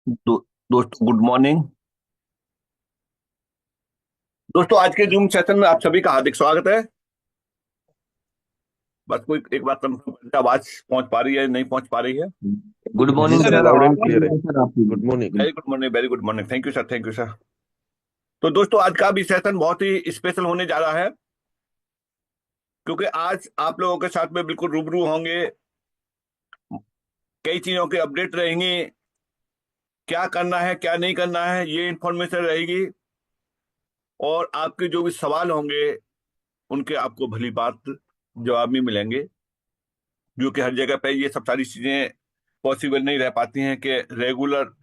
दोस्तों good morning. दोस्तों आज के जूम सेशन में आप सभी का हार्दिक स्वागत है। बस कोई एक बात कंफर्म करते, आवाज पहुंच पा रही है नहीं पहुंच पा रही है? गुड जी मॉर्निंग सर, सर, लाउड आवाज एंड आ क्लियर रही है। है सर आपकी। Good morning. Very good morning, very good morning. Thank you sir, thank you sir. तो दोस्तों आज का भी सेशन बहुत ही स्पेशल होने जा रहा है, क्योंकि आज आप लोगों के साथ में बिल्कुल रूबरू होंगे। कई चीजों के अपडेट रहेंगी, क्या करना है क्या नहीं करना है ये इंफॉर्मेशन रहेगी, और आपके जो भी सवाल होंगे उनके आपको भली बात जवाब भी मिलेंगे, जो कि हर जगह पे ये सब सारी चीजें पॉसिबल नहीं रह पाती हैं कि रेगुलर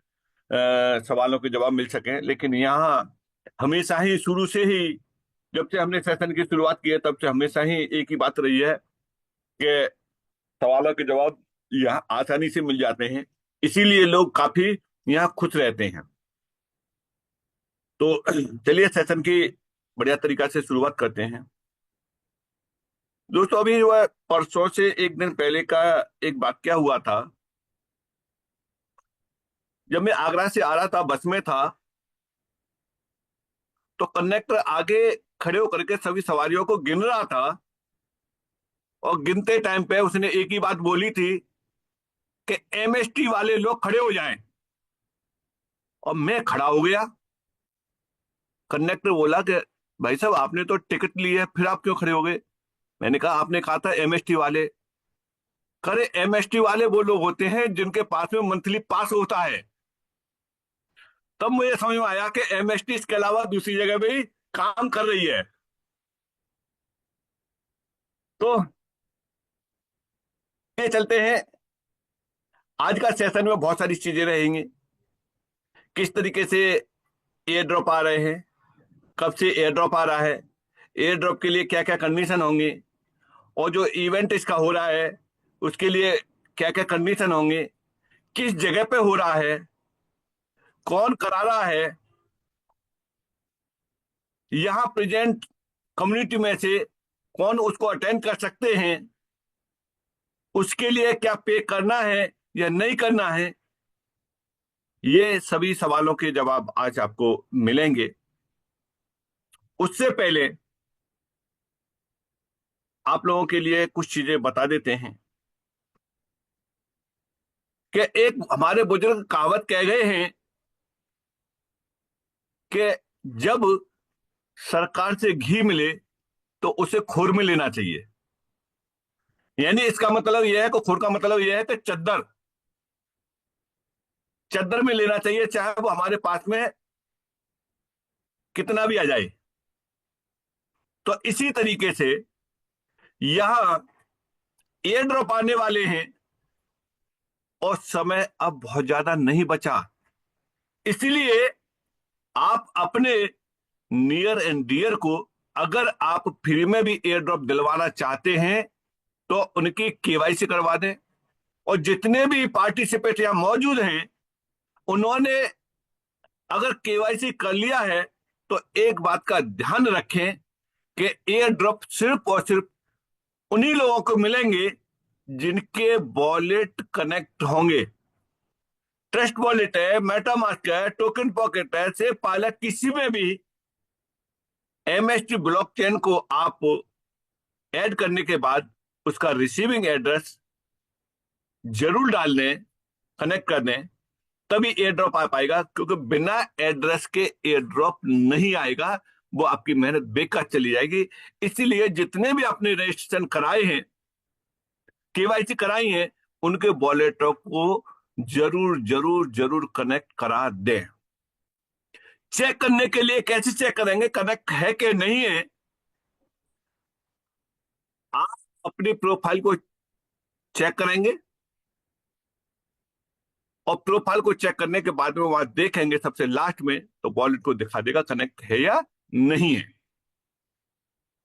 सवालों के जवाब मिल सकें। लेकिन यहाँ हमेशा ही शुरू से ही, जब से हमने सेशन की शुरुआत की है तब से हमेशा ही एक ही बात रही है कि सवालों के जवाब यहाँ आसानी से मिल जाते हैं, इसीलिए लोग काफी यहाँ खुश रहते हैं। तो चलिए सेशन की बढ़िया तरीका से शुरुआत करते हैं। दोस्तों अभी वह परसों से एक दिन पहले का एक वाकया हुआ था। जब मैं आगरा से आ रहा था, बस में था, तो कंडक्टर आगे खड़े होकर के सभी सवारियों को गिन रहा था, और गिनते टाइम पे उसने एक ही बात बोली थी कि एमएसटी वाले लोग खड़े हो जाएं। और मैं खड़ा हो गया। कंडक्टर बोला कि भाई साहब आपने तो टिकट ली है, फिर आप क्यों खड़े हो गए? मैंने कहा आपने कहा था एमएसटी वाले। करे एमएसटी वाले वो लोग होते हैं जिनके पास में मंथली पास होता है। तब मुझे समझ में आया कि एमएसटी इसके अलावा दूसरी जगह भी काम कर रही है। तो ये चलते हैं। आज का सेशन में बहुत सारी चीजें रहेंगी। किस तरीके से एयर ड्रॉप आ रहे हैं, कब से एयर ड्रॉप आ रहा है, एयर ड्रॉप के लिए क्या क्या कंडीशन होंगे, और जो इवेंट इसका हो रहा है उसके लिए क्या क्या कंडीशन होंगे, किस जगह पे हो रहा है, कौन करा रहा है, यहाँ प्रेजेंट कम्युनिटी में से कौन उसको अटेंड कर सकते हैं, उसके लिए क्या पे करना है या नहीं करना है, ये सभी सवालों के जवाब आज आपको मिलेंगे। उससे पहले आप लोगों के लिए कुछ चीजें बता देते हैं कि एक हमारे बुजुर्ग कहावत कह गए हैं कि जब सरकार से घी मिले तो उसे खोर में लेना चाहिए। यानी इसका मतलब यह है कि खोर का मतलब यह है कि चद्दर चद्दर में लेना चाहिए, चाहे वो हमारे पास में कितना भी आ जाए। तो इसी तरीके से यहां एयर ड्रॉप आने वाले हैं, और समय अब बहुत ज्यादा नहीं बचा। इसलिए आप अपने नियर एंड डियर को, अगर आप फ्री में भी एयर ड्रॉप दिलवाना चाहते हैं तो उनकी केवाईसी करवा दें। और जितने भी पार्टिसिपेट यहां मौजूद हैं, उन्होंने अगर केवाईसी कर लिया है तो एक बात का ध्यान रखें कि एयर ड्रॉप सिर्फ और सिर्फ उन्हीं लोगों को मिलेंगे जिनके वॉलेट कनेक्ट होंगे। ट्रस्ट वॉलेट है, मेटामास्क है, टोकन पॉकेट है, से पायलट, किसी में भी एमएसटी ब्लॉकचेन को आप ऐड करने के बाद उसका रिसीविंग एड्रेस जरूर डाल दें, कनेक्ट कर दें, तभी एयर ड्रॉप आ पाएगा। क्योंकि बिना एड्रेस के एयर ड्रॉप नहीं आएगा, वो आपकी मेहनत बेकार चली जाएगी। इसीलिए जितने भी आपने रजिस्ट्रेशन कराए हैं, केवाईसी कराई है, उनके वॉलेटों को जरूर जरूर जरूर कनेक्ट करा दें। चेक करने के लिए कैसे चेक करेंगे कनेक्ट है कि नहीं है? आप अपनी प्रोफाइल को चेक करेंगे, और प्रोफाइल को चेक करने के बाद में वहां देखेंगे सबसे लास्ट में, तो वॉलेट को दिखा देगा कनेक्ट है या नहीं है।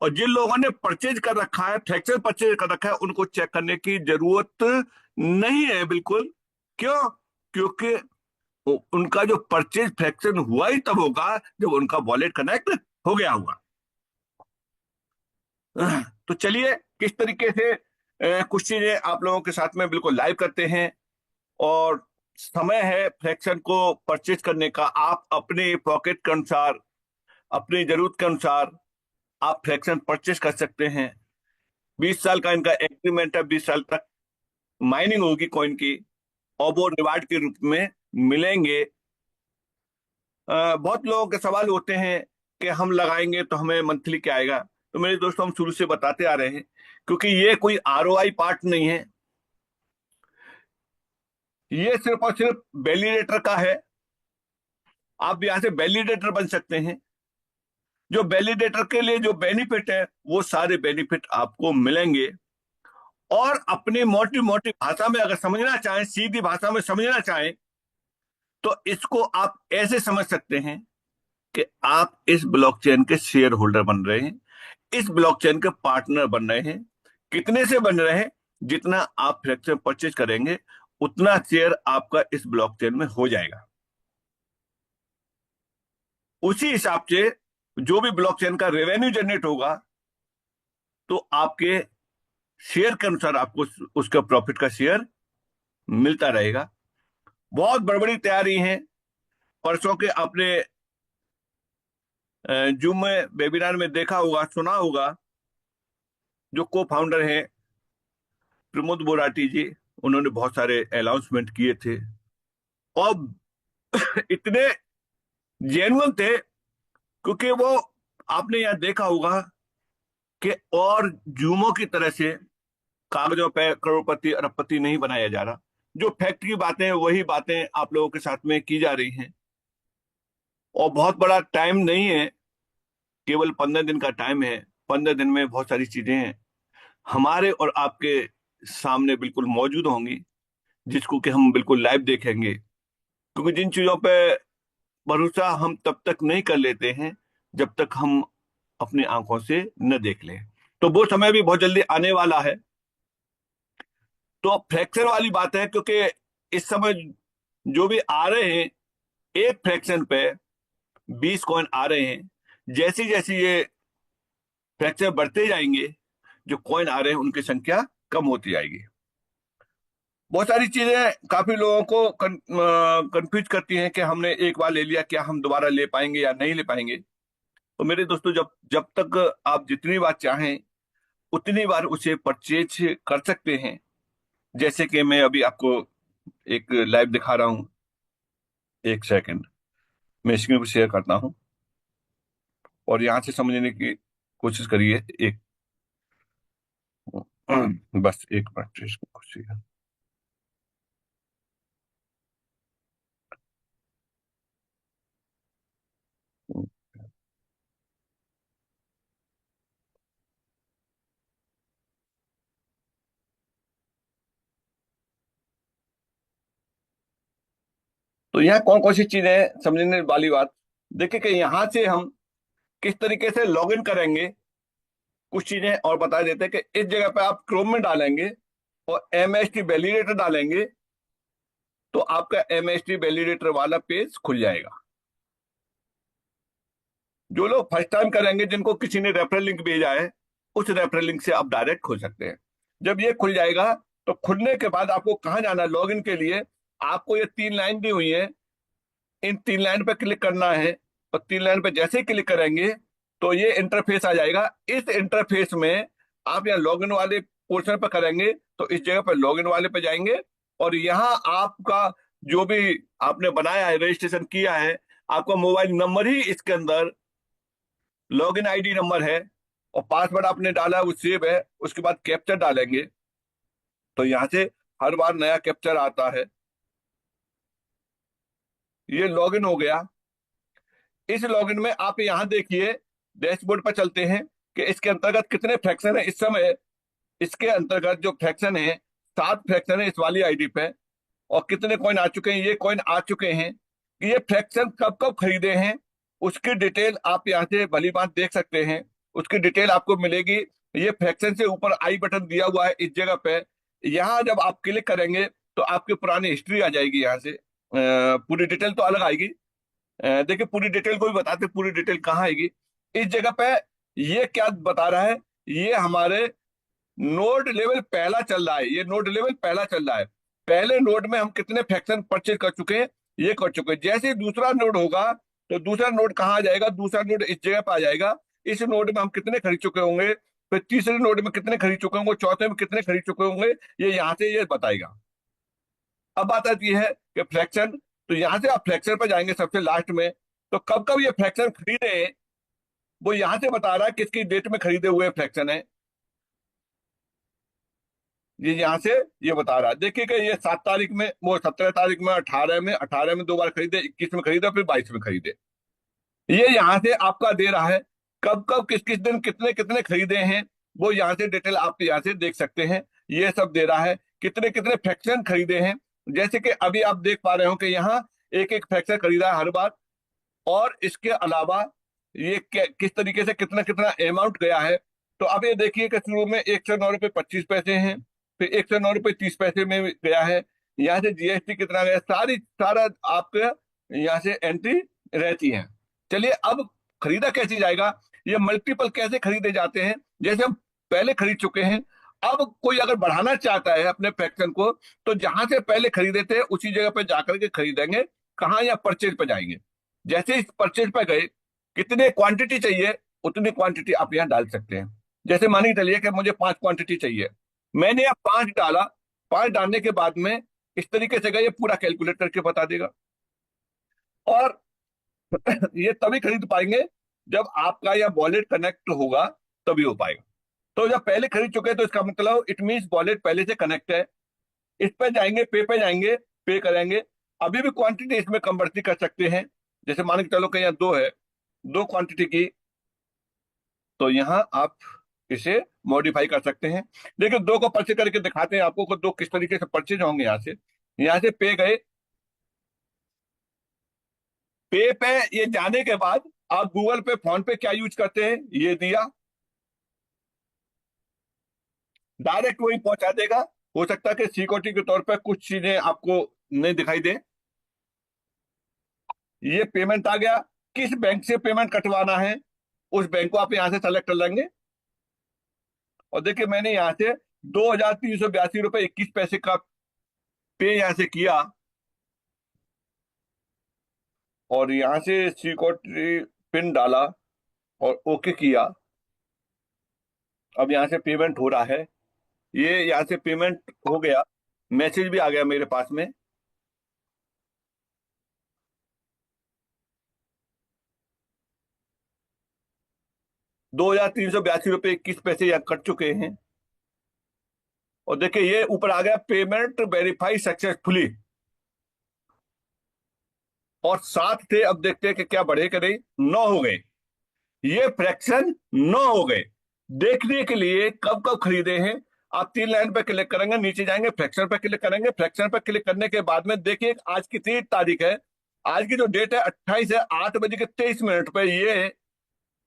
और जिन लोगों ने परचेज कर रखा है, फ्रैक्चर परचेज कर रखा है, उनको चेक करने की जरूरत नहीं है बिल्कुल। क्यों? क्योंकि उनका जो परचेज फ्रैक्शन हुआ ही तब होगा जब उनका वॉलेट कनेक्ट हो गया होगा। तो चलिए किस तरीके से कुछ चीजें आप लोगों के साथ में बिल्कुल लाइव करते हैं, और समय है फ्रैक्शन को परचेज करने का। आप अपने पॉकेट के अनुसार, अपनी जरूरत के अनुसार आप फ्रैक्शन परचेज कर सकते हैं। 20 साल का इनका एग्रीमेंट है, 20 साल तक माइनिंग होगी कॉइन की, और वो रिवार्ड के रूप में मिलेंगे। बहुत लोगों के सवाल होते हैं कि हम लगाएंगे तो हमें मंथली क्या आएगा। तो मेरे दोस्तों, हम शुरू से बताते आ रहे हैं, क्योंकि ये कोई आरओआई पार्ट नहीं है, ये सिर्फ और सिर्फ वैलिडेटर का है। आप यहाँ से वैलिडेटर बन सकते हैं। जो वैलिडेटर के लिए जो बेनिफिट है, वो सारे बेनिफिट आपको मिलेंगे। और अपनी मोटी मोटी भाषा में अगर समझना चाहें, सीधी भाषा में समझना चाहें, तो इसको आप ऐसे समझ सकते हैं कि आप इस ब्लॉकचेन के शेयर होल्डर बन रहे हैं, इस ब्लॉकचेन के पार्टनर बन रहे हैं। कितने से बन रहे हैं? जितना आप फ्रैक्शन परचेज करेंगे, उतना शेयर आपका इस ब्लॉकचेन में हो जाएगा। उसी हिसाब से जो भी ब्लॉकचेन का रेवेन्यू जनरेट होगा, तो आपके शेयर के अनुसार आपको उसका प्रॉफिट का शेयर मिलता रहेगा। बहुत बड़ी तैयारी है। परसों के आपने जूम में वेबिनार में देखा होगा, सुना होगा, जो को फाउंडर हैं प्रमोद बोराटी जी, उन्होंने बहुत सारे अनाउंसमेंट किए थे, और इतने जेन्युइन थे, क्योंकि वो, आपने यहाँ देखा होगा कि और जूमो की तरह से कागजों पे करोड़पति अरबपति नहीं बनाया जा रहा। जो फैक्ट की बातें हैं, वही बातें आप लोगों के साथ में की जा रही हैं। और बहुत बड़ा टाइम नहीं है, केवल 15 दिन का टाइम है। 15 दिन में बहुत सारी चीजें हैं हमारे और आपके सामने बिल्कुल मौजूद होंगी, जिसको कि हम बिल्कुल लाइव देखेंगे। क्योंकि जिन चीजों पे भरोसा हम तब तक नहीं कर लेते हैं, जब तक हम अपनी आंखों से न देख लें। तो वो समय भी बहुत जल्दी आने वाला है। तो फ्रैक्शन वाली बात है, क्योंकि इस समय जो भी आ रहे हैं, एक फ्रैक्शन पे 20 कॉइन आ रहे हैं। जैसी जैसी ये फ्रैक्शन बढ़ते जाएंगे, जो कॉइन आ रहे हैं उनकी संख्या कम होती जाएगी। बहुत सारी चीजें काफी लोगों को कंफ्यूज करती हैं कि हमने एक बार ले लिया, क्या हम दोबारा ले पाएंगे या नहीं ले पाएंगे। तो मेरे दोस्तों, जब जब तक आप जितनी बार चाहें उतनी बार उसे परचेज कर सकते हैं। जैसे कि मैं अभी आपको एक लाइव दिखा रहा हूं। एक सेकंड, मैं स्क्रीन को शेयर करता हूं, और यहां से समझने की कोशिश करिए। एक बस एक मिनट इसको कुछ। तो यहाँ कौन कौन सी चीजें समझने वाली बात, देखिए कि यहाँ से हम किस तरीके से लॉगिन करेंगे। कुछ चीजें और बता देते हैं कि इस जगह पे आप क्रोम में डालेंगे और MST वैलिडेटर डालेंगे, तो आपका MST वैलिडेटर वाला पेज खुल जाएगा। जो लोग फर्स्ट टाइम करेंगे, जिनको किसी ने रेफरल लिंक भेजा है, उस रेफरल लिंक से आप डायरेक्ट खोल सकते हैं। जब ये खुल जाएगा, तो खुलने के बाद आपको कहाँ जाना है लॉगिन के लिए? आपको ये 3 लाइन दी हुई है, इन 3 लाइन पे क्लिक करना है। और 3 लाइन पे जैसे ही क्लिक करेंगे, तो ये इंटरफेस आ जाएगा। इस इंटरफेस में आप यहाँ लॉगिन वाले पोर्शन पर करेंगे, तो इस जगह पर लॉगिन वाले पे जाएंगे, और यहाँ आपका जो भी आपने बनाया है, रजिस्ट्रेशन किया है, आपका मोबाइल नंबर ही इसके अंदर लॉगिन आईडी नंबर है, और पासवर्ड आपने डाला है वो सेव है। उसके बाद कैप्चर डालेंगे, तो यहाँ से हर बार नया कैप्चर आता है। ये लॉगिन हो गया। इस लॉगिन में आप यहाँ देखिए, डैशबोर्ड पर चलते हैं कि इसके अंतर्गत कितने फ्रैक्शन है इस समय। इसके अंतर्गत जो फ्रैक्शन है, 7 फ्रैक्शन है इस वाली आईडी पे। और कितने कॉइन आ चुके हैं? ये कॉइन आ चुके हैं। ये फ्रैक्शन कब कब खरीदे हैं, उसकी डिटेल आप यहाँ से भली बात देख सकते हैं। उसकी डिटेल आपको मिलेगी। ये फ्रैक्शन से ऊपर आई बटन दिया हुआ है इस जगह पे। यहाँ जब आप क्लिक करेंगे, तो आपकी पुरानी हिस्ट्री आ जाएगी। यहाँ से पूरी डिटेल तो अलग आएगी। देखिए, पूरी डिटेल को भी बताते, पूरी डिटेल कहाँ आएगी इस जगह पे। ये क्या बता रहा है? ये हमारे नोड लेवल पहला चल रहा है। ये नोड लेवल पहला चल रहा है। पहले नोड में हम कितने फ्रैक्शन परचेज कर चुके हैं, ये कर चुके हैं। जैसे ही दूसरा नोड होगा तो दूसरा नोड कहाँ आ जाएगा, दूसरा नोड इस जगह पर आ जाएगा। इस नोड में हम कितने खरीद चुके होंगे, फिर तीसरे नोड में कितने खरीद चुके होंगे, चौथे में कितने खरीद चुके होंगे, ये यहाँ से ये बताएगा। अब बात आती है कि फ्रैक्शन, तो यहां से आप फ्रैक्शन पर जाएंगे सबसे लास्ट में, तो कब कब ये फ्रैक्शन खरीदे हैं वो यहां से बता रहा है, किसकी डेट में खरीदे हुए फ्रैक्शन है, ये यहाँ से ये बता रहा है। देखिए कि ये 7 तारीख में, वो 17 तारीख में, 18 में 2 बार खरीदे, 21 में खरीदे, फिर 22 में खरीदे। ये यहाँ से आपका दे रहा है कब कब किस किस दिन कितने कितने खरीदे हैं, वो यहाँ से डिटेल आप यहाँ से देख सकते हैं। ये सब दे रहा है कितने कितने फ्रैक्शन खरीदे हैं। जैसे कि अभी आप देख पा रहे हो कि यहाँ एक एक फ्रैक्शन खरीदा है हर बार, और इसके अलावा ये किस तरीके से कितना कितना अमाउंट गया है। तो अब ये देखिए कि शुरू में 109 रुपये 25 पैसे हैं, फिर 109 रुपये 30 पैसे में गया है। यहाँ से जीएसटी कितना गया, सारा आपके यहाँ से एंट्री रहती है। चलिए अब खरीदा कैसे जाएगा, ये मल्टीपल कैसे खरीदे जाते हैं। जैसे हम पहले खरीद चुके हैं, अब कोई अगर बढ़ाना चाहता है अपने फ्रैक्शन को, तो जहां से पहले खरीदे थे उसी जगह पे जाकर के खरीदेंगे। कहाँ, या परचेज पे जाएंगे। जैसे इस परचेज पे गए, कितने क्वांटिटी चाहिए उतनी क्वांटिटी आप यहाँ डाल सकते हैं। जैसे मान के चलिए कि मुझे 5 क्वांटिटी चाहिए, मैंने यहाँ 5 डाला। 5 डालने के बाद में इस तरीके से गए, ये पूरा कैलकुलेट करके बता देगा। और ये तभी खरीद पाएंगे जब आपका यह वॉलेट कनेक्ट होगा, तभी हो पाएगा। तो जब पहले खरीद चुके हैं तो इसका मतलब इट मीन वॉलेट पहले से कनेक्ट है। इस पे जाएंगे, पे जाएंगे, पे करेंगे। अभी भी क्वांटिटी इसमें कम बढ़ती कर सकते हैं। जैसे मान के चलो कि यहाँ 2 है, 2 क्वांटिटी की, तो यहाँ आप इसे मॉडिफाई कर सकते हैं। देखिए 2 को परचेज करके दिखाते हैं आपको को 2 किस तरीके से परचेज होंगे। यहाँ से पे गए, पे ये जाने के बाद आप गूगल पे, फोन पे क्या यूज करते हैं, ये दिया, डायरेक्ट वही पहुंचा देगा। हो सकता है कि सिक्योरिटी के तौर पर कुछ चीजें आपको नहीं दिखाई दे। ये पेमेंट आ गया, किस बैंक से पेमेंट कटवाना है उस बैंक को आप यहां से सेलेक्ट कर लेंगे। और देखिए मैंने यहाँ से 2,382 रुपये 21 पैसे का पे यहाँ से किया, और यहाँ से सिक्योरिटी पिन डाला और ओके किया। अब यहाँ से पेमेंट हो रहा है, ये यहाँ से पेमेंट हो गया, मैसेज भी आ गया मेरे पास में। 2,382 रुपये 21 पैसे यहाँ कट चुके हैं। और देखिए ये ऊपर आ गया पेमेंट वेरीफाई सक्सेसफुली, और 7 थे, अब देखते हैं कि क्या बढ़े कि नहीं। 9 हो गए, ये फ्रैक्शन 9 हो गए। देखने के लिए कब कब खरीदे हैं, आप 3 लाइन पे क्लिक करेंगे, नीचे जाएंगे, फ्रैक्शन पे क्लिक करेंगे। फ्रैक्शन पे क्लिक करने के बाद में देखिए आज कितनी तारीख है, आज की जो डेट है 28 है, 8 बज के 23 मिनट पे ये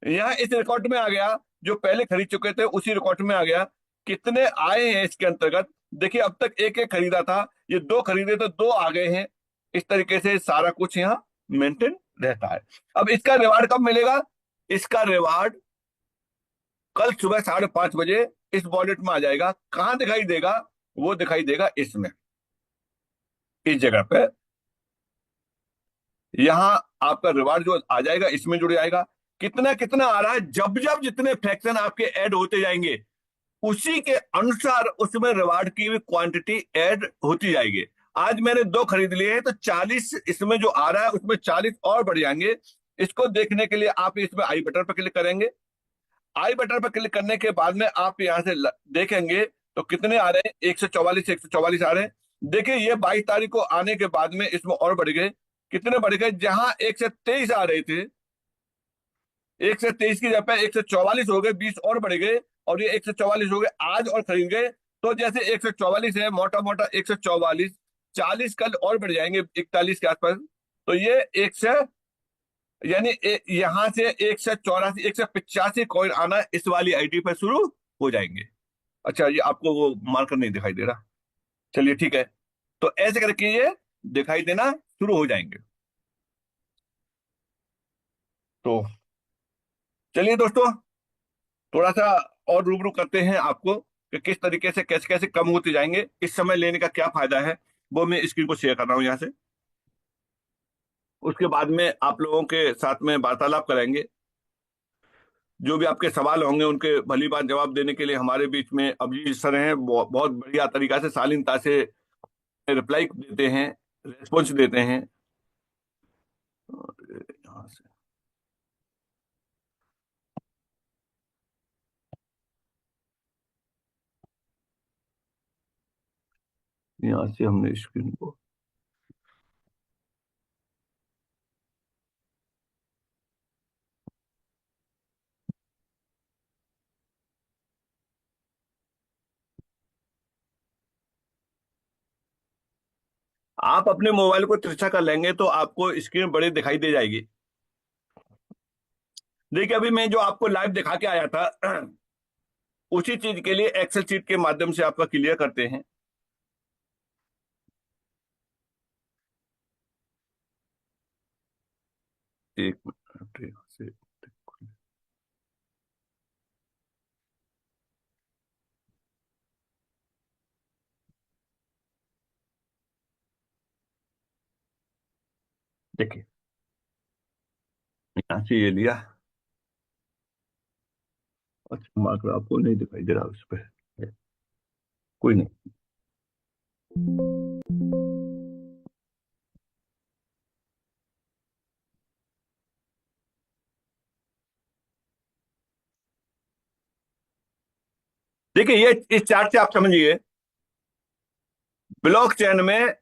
यहाँ इस रिकॉर्ड में आ गया। जो पहले खरीद चुके थे उसी रिकॉर्ड में आ गया, कितने आए हैं इसके अंतर्गत। देखिए अब तक एक एक खरीदा था, ये 2 खरीदे तो 2 आ गए हैं। इस तरीके से सारा कुछ यहाँ मेंटेन रहता है। अब इसका रिवार्ड कब मिलेगा, इसका रिवार्ड कल सुबह 5:30 बजे इस वॉलेट में आ जाएगा। कहां दिखाई देगा, वो दिखाई देगा इसमें, इस जगह पे। यहाँ आपका रिवार्ड जो आ जाएगा इसमें जुड़ जाएगा। कितना कितना आ रहा है, जब जब जितने फ्रैक्शन आपके ऐड होते जाएंगे उसी के अनुसार उसमें रिवार्ड की भी क्वांटिटी ऐड होती जाएगी। आज मैंने 2 खरीद लिए हैं तो 40 इसमें जो आ रहा है उसमें 40 और बढ़ जाएंगे। इसको देखने के लिए आप इसमें आई बटन पर क्लिक करेंगे। आई बटन पर क्लिक करने के बाद में आप यहां से देखेंगे तो कितने आ रहे हैं, 144 आ रहे हैं। देखिए ये 22 तारीख को आने के बाद में इसमें और बढ़ गए। कितने बढ़ गए, जहां 123 आ रहे थे, 123 की जगह 144 हो गए, 20 और बढ़ गए, और ये 144 हो गए आज और खरीद गए। तो जैसे 144 है, मोटा मोटा 144, 40 कल और बढ़ जाएंगे 41 के आसपास। तो ये एक से, यानी यहां से 184 185 कॉइन आना इस वाली आईडी पर शुरू हो जाएंगे। अच्छा ये आपको वो मार्कर नहीं दिखाई दे रहा, चलिए ठीक है। तो ऐसे करके ये दिखाई देना शुरू हो जाएंगे। तो चलिए दोस्तों, थोड़ा सा और रूबरू करते हैं आपको कि किस तरीके से कैसे कैसे कम होते जाएंगे, इस समय लेने का क्या फायदा है। वो मैं स्क्रीन को शेयर कर रहा हूँ यहाँ से। उसके बाद में आप लोगों के साथ में वार्तालाप करेंगे। जो भी आपके सवाल होंगे उनके भली बात जवाब देने के लिए हमारे बीच में अभिजीत सर हैं। बहुत बढ़िया तरीका से, शालीनता से रिप्लाई देते हैं, रेस्पॉन्स देते हैं। और यहाँ से यहाँ से हमने स्क्रीन को, आप अपने मोबाइल को तिरछा कर लेंगे तो आपको स्क्रीन बड़ी दिखाई दे जाएगी। देखिए, अभी मैं जो आपको लाइव दिखा के आया था उसी चीज के लिए एक्सेल शीट के माध्यम से आपका क्लियर करते हैं। एक मिनट यहाँ से, देखिए यहाँ से ये लिया। अच्छा, मार्कर आपको नहीं दिखाई दे रहा उस पर, कोई नहीं। देखिए, ये इस चार्ट से आप समझिए, ब्लॉकचेन में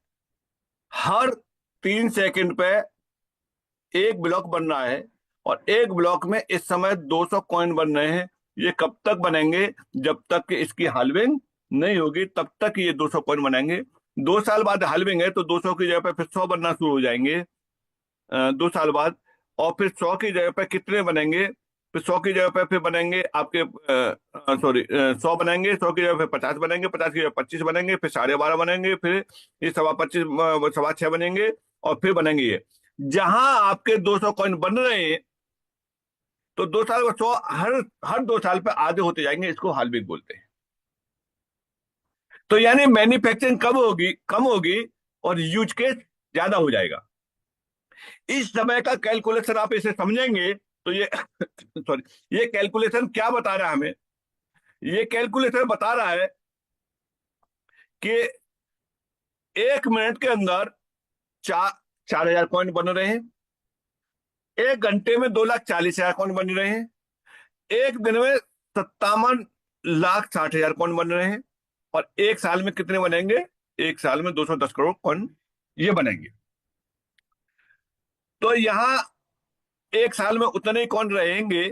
हर 3 सेकंड पे एक ब्लॉक बन रहा है, और एक ब्लॉक में इस समय 200 कॉइन बन रहे हैं। ये कब तक बनेंगे? जब तक कि इसकी हाल्विंग नहीं होगी तब तक ये 200 कॉइन बनेंगे। 2 साल बाद हाल्विंग है तो 200 की जगह पे फिर 100 बनना शुरू हो जाएंगे 2 साल बाद। और फिर 100 की जगह पे कितने बनेंगे? फिर 100 की जगह पे फिर बनेंगे आपके, सॉरी, 100 बनेंगे, 100 की जगह पे 50 बनेंगे, 50 की जगह 25 बनेंगे, फिर 12.5 बनेंगे, फिर ये 25 6.25 बनेंगे, और फिर बनेंगे ये। जहां आपके 200 कॉइन बन रहे हैं तो 2 साल में 100, हर हर 2 साल पे आधे होते जाएंगे। इसको हाल्विंग बोलते हैं। तो यानी मैन्युफैक्चरिंग कम होगी, कम होगी, और यूज केस ज्यादा हो जाएगा। इस समय का कैलकुलेशन आप इसे समझेंगे तो ये सॉरी, ये कैलकुलेशन क्या बता रहा है हमें? ये कैलकुलेशन बता रहा है कि 1 मिनट के अंदर 4,000 कॉइन बन रहे हैं, 1 घंटे में 2,40,000 कॉइन बन रहे हैं, एक दिन में 57,60,000 कॉइन बन रहे हैं, और एक साल में कितने बनेंगे? एक साल में 210 करोड़ कॉइन ये बनेंगे। तो यहां एक साल में उतने ही कौन रहेंगे।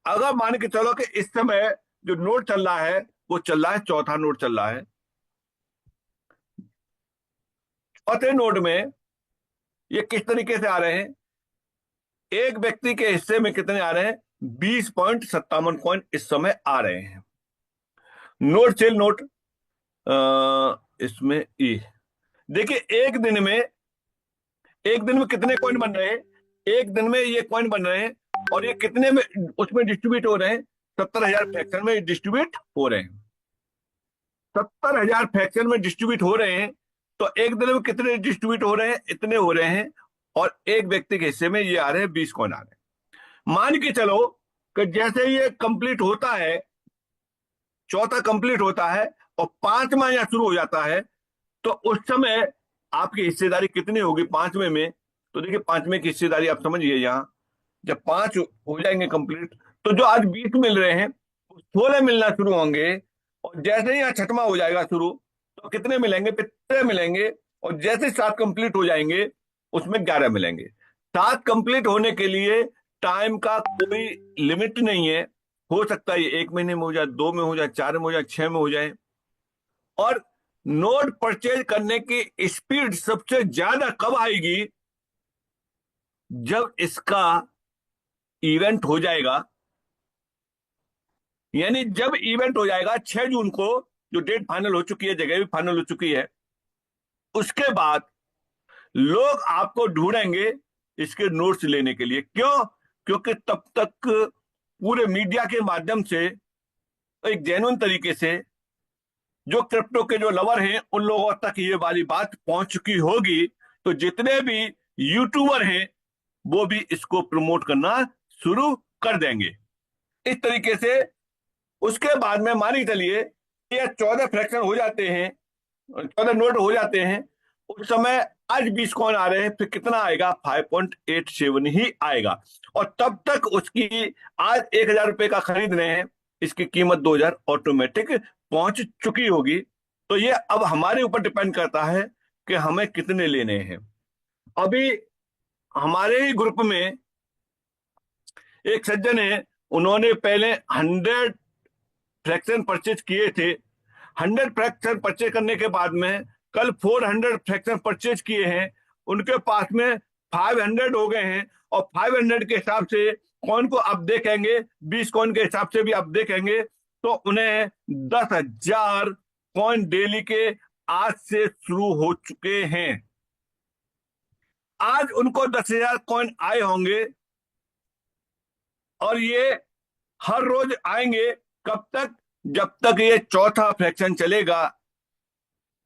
अगर मान के चलो कि इस समय जो नोट चल रहा है वो चल रहा है, चौथा नोट चल रहा है। चौथे नोट में ये किस तरीके से आ रहे हैं? एक व्यक्ति के हिस्से में कितने आ रहे हैं? 20.57 कॉइन इस समय आ रहे हैं। नोट चेल नोट, इसमें ई, देखिए एक दिन में कितने कॉइन बन रहे हैं? एक दिन में ये कॉइन बन रहे हैं, और ये कितने में उसमें डिस्ट्रीब्यूट हो रहे हैं? 70,000 फ्रैक्शन में डिस्ट्रीब्यूट हो रहे हैं। 70,000 फ्रैक्शन में डिस्ट्रीब्यूट हो रहे हैं। तो एक दिन में कितने डिस्ट्रीब्यूट हो रहे हैं? इतने हो रहे हैं। और एक व्यक्ति के हिस्से में ये आ रहे हैं, 20 कॉइन आ रहे हैं। मान के चलो कि जैसे ये कंप्लीट होता है, चौथा कंप्लीट होता है और पांचवा यहां शुरू हो जाता है, तो उस समय आपकी हिस्सेदारी कितनी होगी पांचवें में? तो देखिए, पांचवें की हिस्सेदारी आप समझिए, यहां जब 5 हो जाएंगे कंप्लीट, तो जो आज 20 मिल रहे हैं 16 मिलना शुरू होंगे। और जैसे ही यहाँ छठवां हो जाएगा शुरू, तो कितने मिलेंगे? फिर 13 मिलेंगे। और जैसे 7 कंप्लीट हो जाएंगे उसमें 11 मिलेंगे। 7 कंप्लीट होने के लिए टाइम का कोई लिमिट नहीं है। हो सकता है ये 1 महीने में हो जाए, 2 में हो जाए, 4 में हो जाए, 6 में हो जाए। और नोट परचेज करने की स्पीड सबसे ज्यादा कब आएगी? जब इसका इवेंट हो जाएगा। यानी जब इवेंट हो जाएगा 6 जून को, जो डेट फाइनल हो चुकी है, जगह भी फाइनल हो चुकी है, उसके बाद लोग आपको ढूंढेंगे इसके नोट्स लेने के लिए। क्यों? क्योंकि तब तक पूरे मीडिया के माध्यम से एक जेन्युइन तरीके से जो क्रिप्टो के जो लवर हैं उन लोगों तक ये वाली बात पहुंच चुकी होगी, तो जितने भी यूट्यूबर हैं वो भी इसको प्रमोट करना शुरू कर देंगे इस तरीके से। उसके बाद में मानी चलिए ये 14 फ्रैक्शन हो जाते हैं, 14 नोट हो जाते हैं, उस समय आज 20 कौन आ रहे हैं, फिर कितना आएगा, 5.87 ही आएगा। और तब तक उसकी, आज 1,000 रुपए का खरीद रहे हैं, इसकी कीमत 2,000 ऑटोमेटिक पहुंच चुकी होगी। तो ये अब हमारे ऊपर डिपेंड करता है कि हमें कितने लेने हैं। अभी हमारे ही ग्रुप में एक सज्जन है, उन्होंने पहले 100 फ्रैक्शन परचेज किए थे। 100 फ्रैक्शन परचेज करने के बाद में कल 400 फ्रैक्शन परचेज किए हैं, उनके पास में 500 हो गए हैं। और 500 के हिसाब से कौन को आप देखेंगे, 20 कौन के हिसाब से भी आप देखेंगे, तो उन्हें 10,000 कॉइन डेली के आज से शुरू हो चुके हैं। आज उनको 10,000 कॉइन आए होंगे और ये हर रोज आएंगे। कब तक? जब तक ये चौथा फ्रैक्शन चलेगा,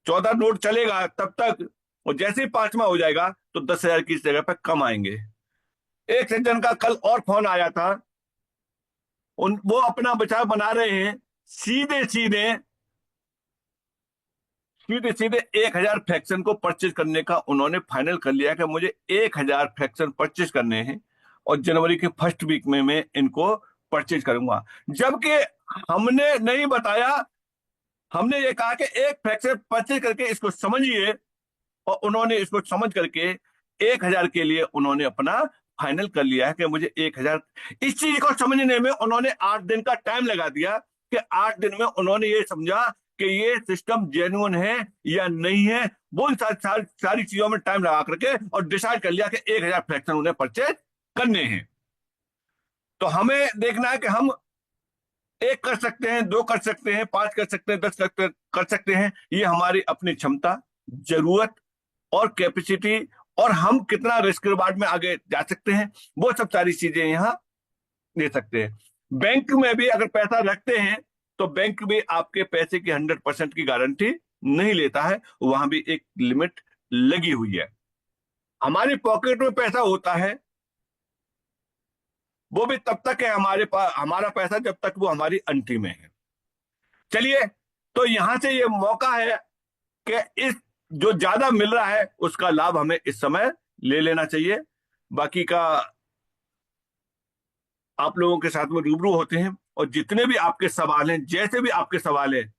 14 नोट चलेगा तब तक। और जैसे ही 5वां हो जाएगा तो 10,000 की जगह पर कम आएंगे। एक सज्जन का कल और फोन आया था, वो अपना बचाव बना रहे हैं, सीधे सीधे सीधे सीधे 1,000 फ्रैक्शन को परचेज करने का उन्होंने फाइनल कर लिया कि मुझे 1,000 फ्रैक्शन परचेज करने हैं और जनवरी के फर्स्ट वीक में मैं इनको परचेज करूंगा। जबकि हमने नहीं बताया, हमने ये कहा कि एक फ्रैक्शन परचेज करके इसको समझिए, और उन्होंने इसको समझ करके 1,000 के लिए उन्होंने अपना फाइनल कर लिया है कि मुझे 1,000। इस चीज को समझने में उन्होंने 8 दिन का टाइम लगा दिया कि 8 दिन में उन्होंने ये समझा कि ये सिस्टम जेन्युइन है या नहीं है। वो सारी चीजों में टाइम लगा करके और डिसाइड कर लिया कि 1,000 फ्रैक्शन उन्हें परचेज करने हैं। तो हमें देखना है कि हम 1 कर सकते हैं, 2 कर सकते हैं, 5 कर सकते हैं, 10 कर सकते हैं। ये हमारी अपनी क्षमता, जरूरत और कैपेसिटी, और हम कितना रिस्क रिवार्ड में आगे जा सकते हैं, वो सब सारी चीजें यहाँ दे सकते हैं। बैंक में भी अगर पैसा रखते हैं तो बैंक भी आपके पैसे की 100% की गारंटी नहीं लेता है, वहां भी एक लिमिट लगी हुई है। हमारी पॉकेट में पैसा होता है, वो भी तब तक है हमारे पास, हमारा पैसा जब तक वो हमारी अंटी में है। चलिए, तो यहां से ये मौका है कि इस जो ज्यादा मिल रहा है उसका लाभ हमें इस समय ले लेना चाहिए। बाकी का आप लोगों के साथ में रूबरू होते हैं, और जितने भी आपके सवाल हैं, जैसे भी आपके सवाल हैं,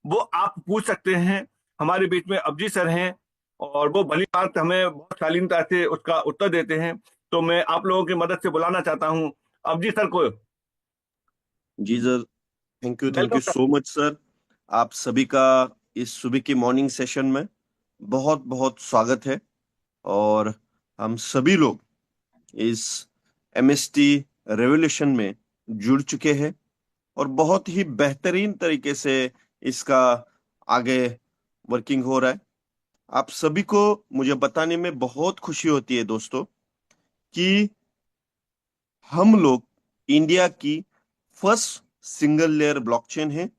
वो आप पूछ सकते हैं। हमारे बीच में अब्जी सर हैं और वो भली बात हमें बहुत शालीनता से उसका उत्तर देते हैं। तो मैं आप लोगों की मदद से बुलाना चाहता हूं अब्जी सर को। जी sir, thank welcome you sir. So much sir. आप सभी का इस सुबह की मॉर्निंग सेशन में बहुत बहुत स्वागत है। और हम सभी लोग इस एमएसटी रेवोल्यूशन में जुड़ चुके हैं और बहुत ही बेहतरीन तरीके से इसका आगे वर्किंग हो रहा है। आप सभी को मुझे बताने में बहुत खुशी होती है दोस्तों कि हम लोग इंडिया की फर्स्ट सिंगल लेयर ब्लॉकचेन है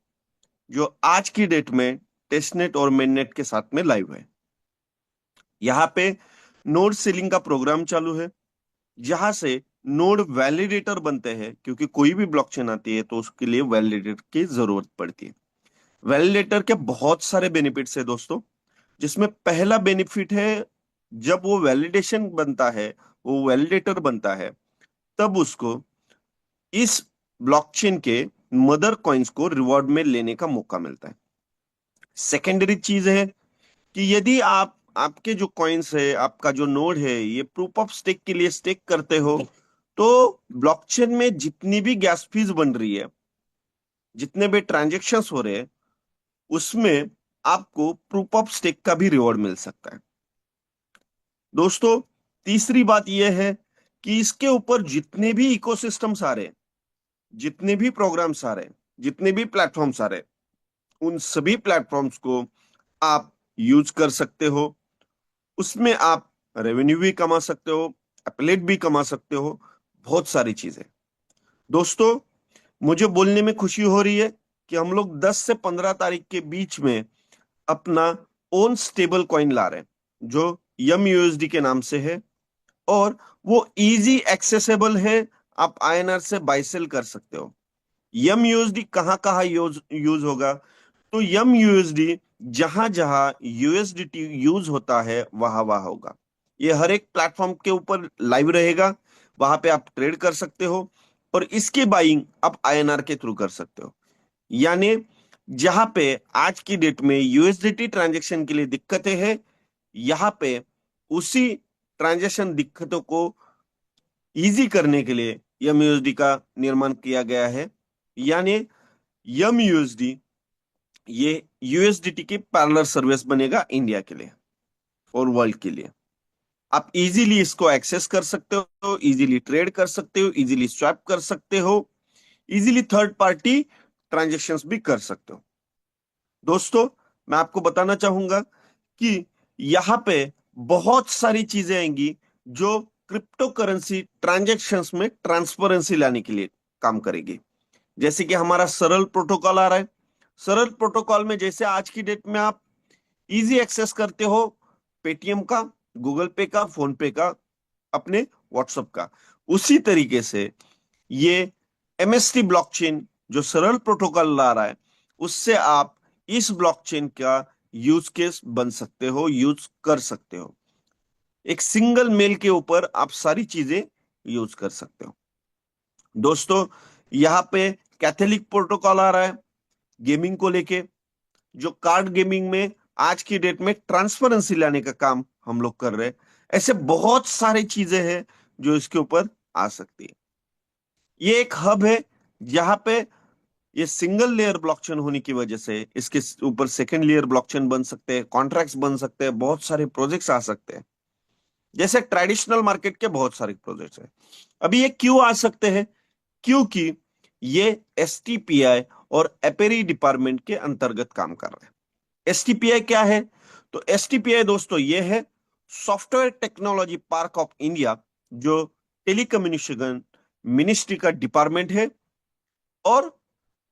जो आज की डेट में टेस्टनेट और मेननेट के साथ में लाइव है। यहाँ पे नोड सीलिंग का प्रोग्राम चालू है, जहां से नोड वैलिडेटर बनते हैं, क्योंकि कोई भी ब्लॉकचेन आती है तो उसके लिए वैलिडेटर की जरूरत पड़ती है। वैलिडेटर के बहुत सारे बेनिफिट्स है दोस्तों, जिसमें पहला बेनिफिट है, जब वो वैलिडेशन बनता है, वो वैलिडेटर बनता है, तब उसको इस ब्लॉकचेन के मदर कॉइन्स को रिवॉर्ड में लेने का मौका मिलता है। सेकेंडरी चीज है कि यदि आप आपके जो कॉइन्स है, आपका जो नोड है, ये प्रूफ ऑफ स्टेक के लिए स्टेक करते हो, तो ब्लॉकचेन में जितनी भी गैस फीस बन रही है, जितने भी ट्रांजेक्शन्स हो रहे हैं, उसमें आपको प्रूफ ऑफ स्टेक का भी रिवॉर्ड मिल सकता है। दोस्तों, तीसरी बात यह है कि इसके ऊपर जितने भी इकोसिस्टम्स आ रहे हैं, जितने भी प्रोग्राम्स आ रहे हैं, जितने भी प्लेटफॉर्म्स आ रहे हैं, उन सभी प्लेटफॉर्म्स को आप यूज कर सकते हो। उसमें आप रेवेन्यू भी कमा सकते हो, एफिलिएट भी कमा सकते हो, बहुत सारी चीजें। दोस्तों, मुझे बोलने में खुशी हो रही है कि हम लोग 10 से 15 तारीख के बीच में अपना ओन स्टेबल कॉइन ला रहे हैं जो यम यूएसडी के नाम से है, और वो इजी एक्सेसिबल है। आप आईएनआर से बाय सेल कर सकते हो। यम यूएसडी कहाँ कहाँ यूज यूज होगा? तो यम यूएसडी जहां जहां यूएसडीटी यूज होता है वहां वहां होगा। ये हर एक प्लेटफॉर्म के ऊपर लाइव रहेगा, वहां पे आप ट्रेड कर सकते हो, और इसकी बाइंग आप आईएनआर के थ्रू कर सकते हो। यानी जहां पे आज की डेट में यूएसडीटी ट्रांजैक्शन के लिए दिक्कतें हैं, यहाँ पे उसी ट्रांजैक्शन दिक्कतों को इजी करने के लिए यम यूएसडी का निर्माण किया गया है। यानी यम यूएसडी ये यूएसडीटी की पैरेलल सर्विस बनेगा इंडिया के लिए और वर्ल्ड के लिए। आप इजीली इसको एक्सेस कर सकते हो, इजीली ट्रेड कर सकते हो, इजीली स्वैप कर सकते हो, इजीली थर्ड पार्टी ट्रांजैक्शंस भी कर सकते हो। दोस्तों, मैं आपको बताना चाहूंगा कि यहाँ पे बहुत सारी चीजें आएंगी जो क्रिप्टो करेंसी ट्रांजैक्शंस में ट्रांसपेरेंसी लाने के लिए काम करेगी। जैसे कि हमारा सरल प्रोटोकॉल आ रहा है। सरल प्रोटोकॉल में जैसे आज की डेट में आप इजी एक्सेस करते हो पेटीएम का, गूगल पे का, फोन पे का, अपने व्हाट्सएप का, उसी तरीके से ये एमएसटी ब्लॉकचेन जो सरल प्रोटोकॉल ला रहा है, उससे आप इस ब्लॉकचेन का यूज केस बन सकते हो, यूज कर सकते हो। एक सिंगल मेल के ऊपर आप सारी चीजें यूज कर सकते हो। दोस्तों, यहाँ पे कैथोलिक प्रोटोकॉल आ रहा है गेमिंग को लेके, जो कार्ड गेमिंग में आज की डेट में ट्रांसपेरेंसी लाने का काम हम लोग कर रहे हैं। ऐसे बहुत सारी चीजें हैं जो इसके ऊपर आ सकती है। ये एक हब है जहां पे ये सिंगल लेयर ब्लॉकचेन होने की वजह से इसके ऊपर सेकंड लेयर ब्लॉकचेन बन सकते हैं, कॉन्ट्रैक्ट्स बन सकते हैं, बहुत सारे प्रोजेक्ट्स आ सकते हैं। जैसे ट्रेडिशनल मार्केट के बहुत सारे प्रोजेक्ट्स हैं। अभी ये क्यों आ सकते हैं? क्योंकि ये एसटीपीआई और एपेरी डिपार्टमेंट के अंतर्गत काम कर रहे हैं। एसटीपीआई क्या है? तो एसटीपीआई दोस्तों ये है software technology park of India, जो टेलीकम्युनिकेशन मिनिस्ट्री का डिपार्टमेंट है, और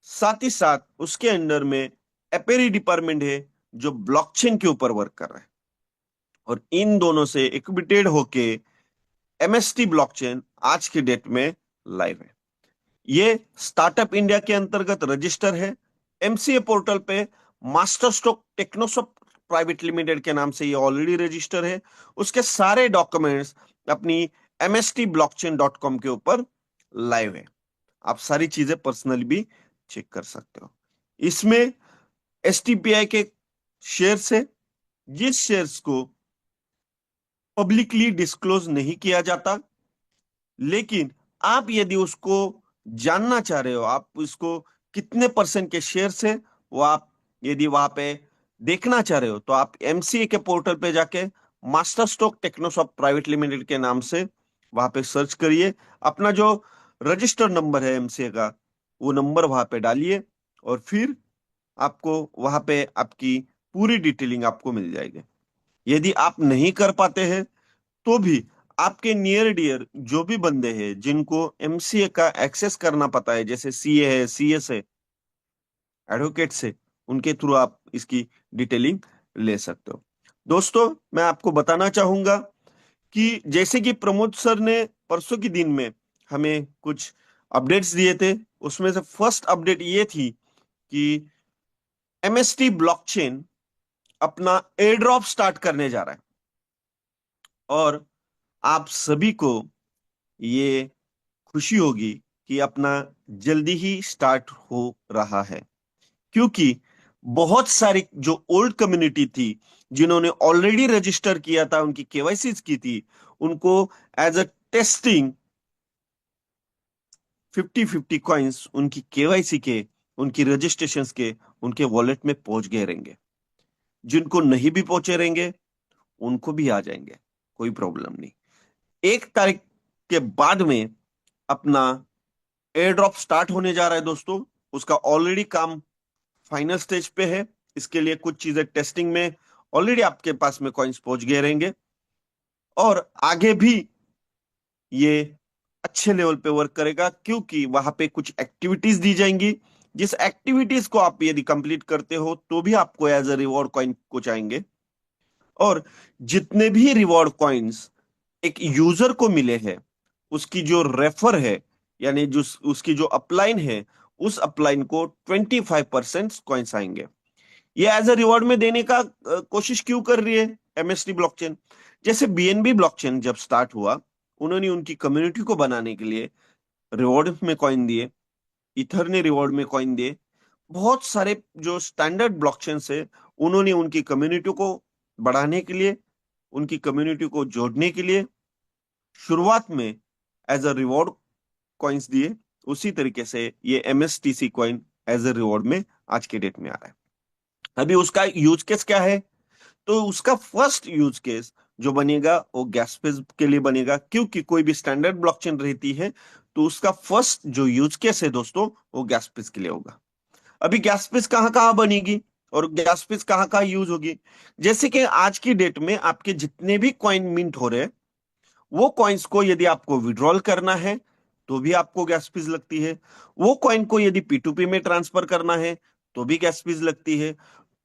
साथ ही साथ उसके अंडर में एपेरी डिपार्टमेंट है जो ब्लॉकचेन के ऊपर वर्क कर रहा है। और इन दोनों से इक्विटेड होके एमएसटी ब्लॉकचेन आज की डेट में लाइव है। ये स्टार्टअप इंडिया के अंतर्गत रजिस्टर है। एमसीए पोर्टल पे मास्टर स्ट्रोक टेक्नोसॉफ्ट प्राइवेट लिमिटेड के नाम से ये ऑलरेडी रजिस्टर है। उसके सारे डॉक्यूमेंट्स अपनी mstblockchain.com के ऊपर लाइव है। आप सारी चीजें पर्सनली भी चेक कर सकते हो। इसमें एसटीपीआई के शेयर्स है, जिस शेयर्स को पब्लिकली डिस्क्लोज नहीं किया जाता, लेकिन आप यदि उसको जानना चाह रहे हो, आप उसको कितने परसेंट के शेयर्स है वो आप यदि वहां पे देखना चाह रहे हो, तो आप एमसीए के पोर्टल पे जाके मास्टर स्टॉक टेक्नोसॉफ्ट प्राइवेट लिमिटेड के नाम से वहां पे सर्च करिए। अपना जो रजिस्टर नंबर है एमसीए का, वो नंबर वहां पे डालिए, और फिर आपको वहां पे आपकी पूरी डिटेलिंग आपको मिल जाएगी। यदि आप नहीं कर पाते हैं तो भी आपके नियर डियर जो भी बंदे हैं जिनको एमसीए का एक्सेस करना पता है, जैसे सीए है, सीएस है, एडवोकेट से, उनके थ्रू आप इसकी डिटेलिंग ले सकते हो। दोस्तों, मैं आपको बताना चाहूंगा कि जैसे कि प्रमोद सर ने परसों के दिन में हमें कुछ अपडेट्स दिए थे, उसमें से फर्स्ट अपडेट ये थी कि एमएसटी ब्लॉकचेन अपना एयर ड्रॉप स्टार्ट करने जा रहा है, और आप सभी को ये खुशी होगी कि अपना जल्दी ही स्टार्ट हो रहा है। क्योंकि बहुत सारी जो ओल्ड कम्युनिटी थी जिन्होंने ऑलरेडी रजिस्टर किया था, उनकी केवाईसी की थी, उनको एज अ टेस्टिंग 50-50 कॉइन्स उनकी केवाईसी के, उनकी रजिस्ट्रेशन के, उनके वॉलेट में पहुंच गए रहेंगे। जिनको नहीं भी पहुंचे रहेंगे उनको भी आ जाएंगे, कोई प्रॉब्लम नहीं। 1 तारीख के बाद में अपना एयर ड्रॉप स्टार्ट होने जा रहा है दोस्तों। उसका ऑलरेडी काम फाइनल स्टेज पे है। इसके लिए कुछ चीजें टेस्टिंग में ऑलरेडी आपके पास में कॉइन्स पहुंच गए रहेंगे, और आगे भी ये अच्छे लेवल पे वर्क करेगा, क्योंकि वहां पे कुछ एक्टिविटीज दी जाएंगी जिस एक्टिविटीज को आप यदि कंप्लीट करते हो तो भी आपको एज अ रिवॉर्ड कॉइन कुछ आएंगे। और जितने भी रिवॉर्ड कॉइन्स एक यूजर को मिले हैं, उसकी जो रेफर है, यानी जो उसकी जो अपलाइन है, उस अपलाइन को 25% कॉइन्स आएंगे। ये एज अ रिवॉर्ड में देने का कोशिश क्यों कर रही है एमएसटी ब्लॉकचेन? जैसे बीएनबी ब्लॉकचेन जब स्टार्ट हुआ, उन्होंने उनकी कम्युनिटी को बनाने के लिए रिवॉर्ड में कॉइन दिए, इथर ने रिवॉर्ड में कॉइन दिए। बहुत सारे जो स्टैंडर्ड ब्लॉकचेन है, उन्होंने उनकी कम्युनिटी को बढ़ाने के लिए, उनकी कम्युनिटी को जोड़ने के लिए शुरुआत में एज अ रिवॉर्ड कॉइन्स दिए। उसी तरीके से ये MSTC coin as a reward में आज के डेट में आ रहा है। अभी उसका यूज केस क्या है? तो उसका फर्स्ट यूज केस जो बनेगा वो गैस फेज के लिए बनेगा, क्योंकि कोई भी स्टैंडर्ड ब्लॉकचेन रहती है तो उसका फर्स्ट जो यूज केस है दोस्तों, वो गैस फेज के लिए होगा। अभी गैस फेज कहाँ कहाँ बनेगी और गैस फेज कहाँ कहाँ यूज होगी? जैसे कि आज की डेट में आपके जितने भी कॉइन मिंट हो रहे हैं, वो कॉइन्स को यदि आपको विड्रॉल करना है तो भी आपको गैस फीस लगती है। वो कॉइन को यदि पी2पी में ट्रांसफर करना है तो भी गैस फीस लगती है।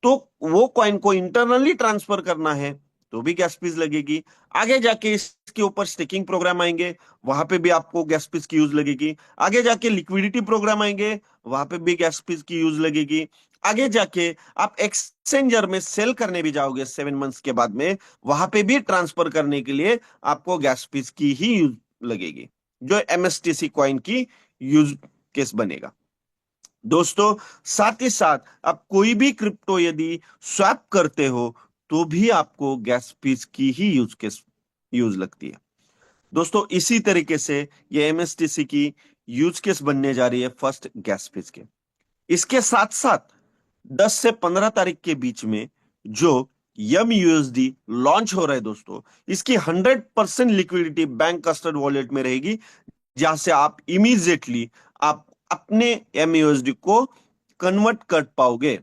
तो वो कॉइन को इंटरनली ट्रांसफर करना है तो भी गैस फीस लगेगी। आगे जाके इसके ऊपर स्टेकिंग प्रोग्राम आएंगे, वहां पे भी आपको गैस फीस की यूज लगेगी। आगे जाके लिक्विडिटी प्रोग्राम आएंगे, वहां पे भी गैस फीस की यूज लगेगी। आगे जाके आप एक्सचेंजर में सेल करने भी जाओगे 7 मंथ्स के बाद में, वहां पे भी ट्रांसफर करने के लिए आपको गैस फीस की ही यूज लगेगी, जो एमएसटीसी कॉइन की यूज केस बनेगा दोस्तों। साथ ही साथ आप कोई भी क्रिप्टो यदि स्वैप करते हो तो भी आपको गैस फीस की ही यूज लगती है दोस्तों। इसी तरीके से ये एमएसटीसी की यूज केस बनने जा रही है फर्स्ट गैस फीस के। इसके साथ साथ 10 से 15 तारीख के बीच में जो यम यूएसडी लॉन्च हो रहा है दोस्तों, इसकी 100% लिक्विडिटी बैंक कस्टर्ड वॉलेट में रहेगी, जहां से आप इमीडिएटली आप अपने एम यूएसडी को कन्वर्ट कर पाओगे।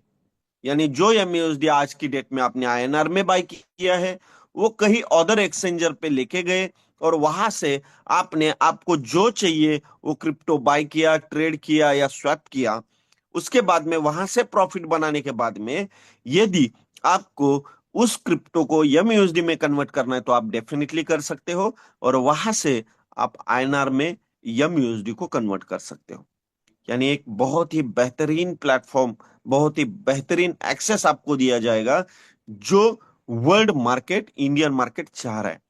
यानी जो एम यूएसडी आज की डेट में आपने आईएनआर में बाय किया है, वो कहीं अदर एक्सचेंजर पे लेके गए और वहां से आपने आपको जो चाहिए वो क्रिप्टो बाय किया, ट्रेड किया या स्वैप किया। उसके बाद में वहां से प्रॉफिट बनाने के बाद में यदि आपको उस क्रिप्टो को यम यूएसडी में कन्वर्ट करना है तो आप डेफिनेटली कर सकते हो, और वहां से आप आईएनआर में यम यूएसडी को कन्वर्ट कर सकते हो। यानी एक बहुत ही बेहतरीन प्लेटफॉर्म, बहुत ही बेहतरीन एक्सेस आपको दिया जाएगा, जो वर्ल्ड मार्केट, इंडियन मार्केट चाह रहा है।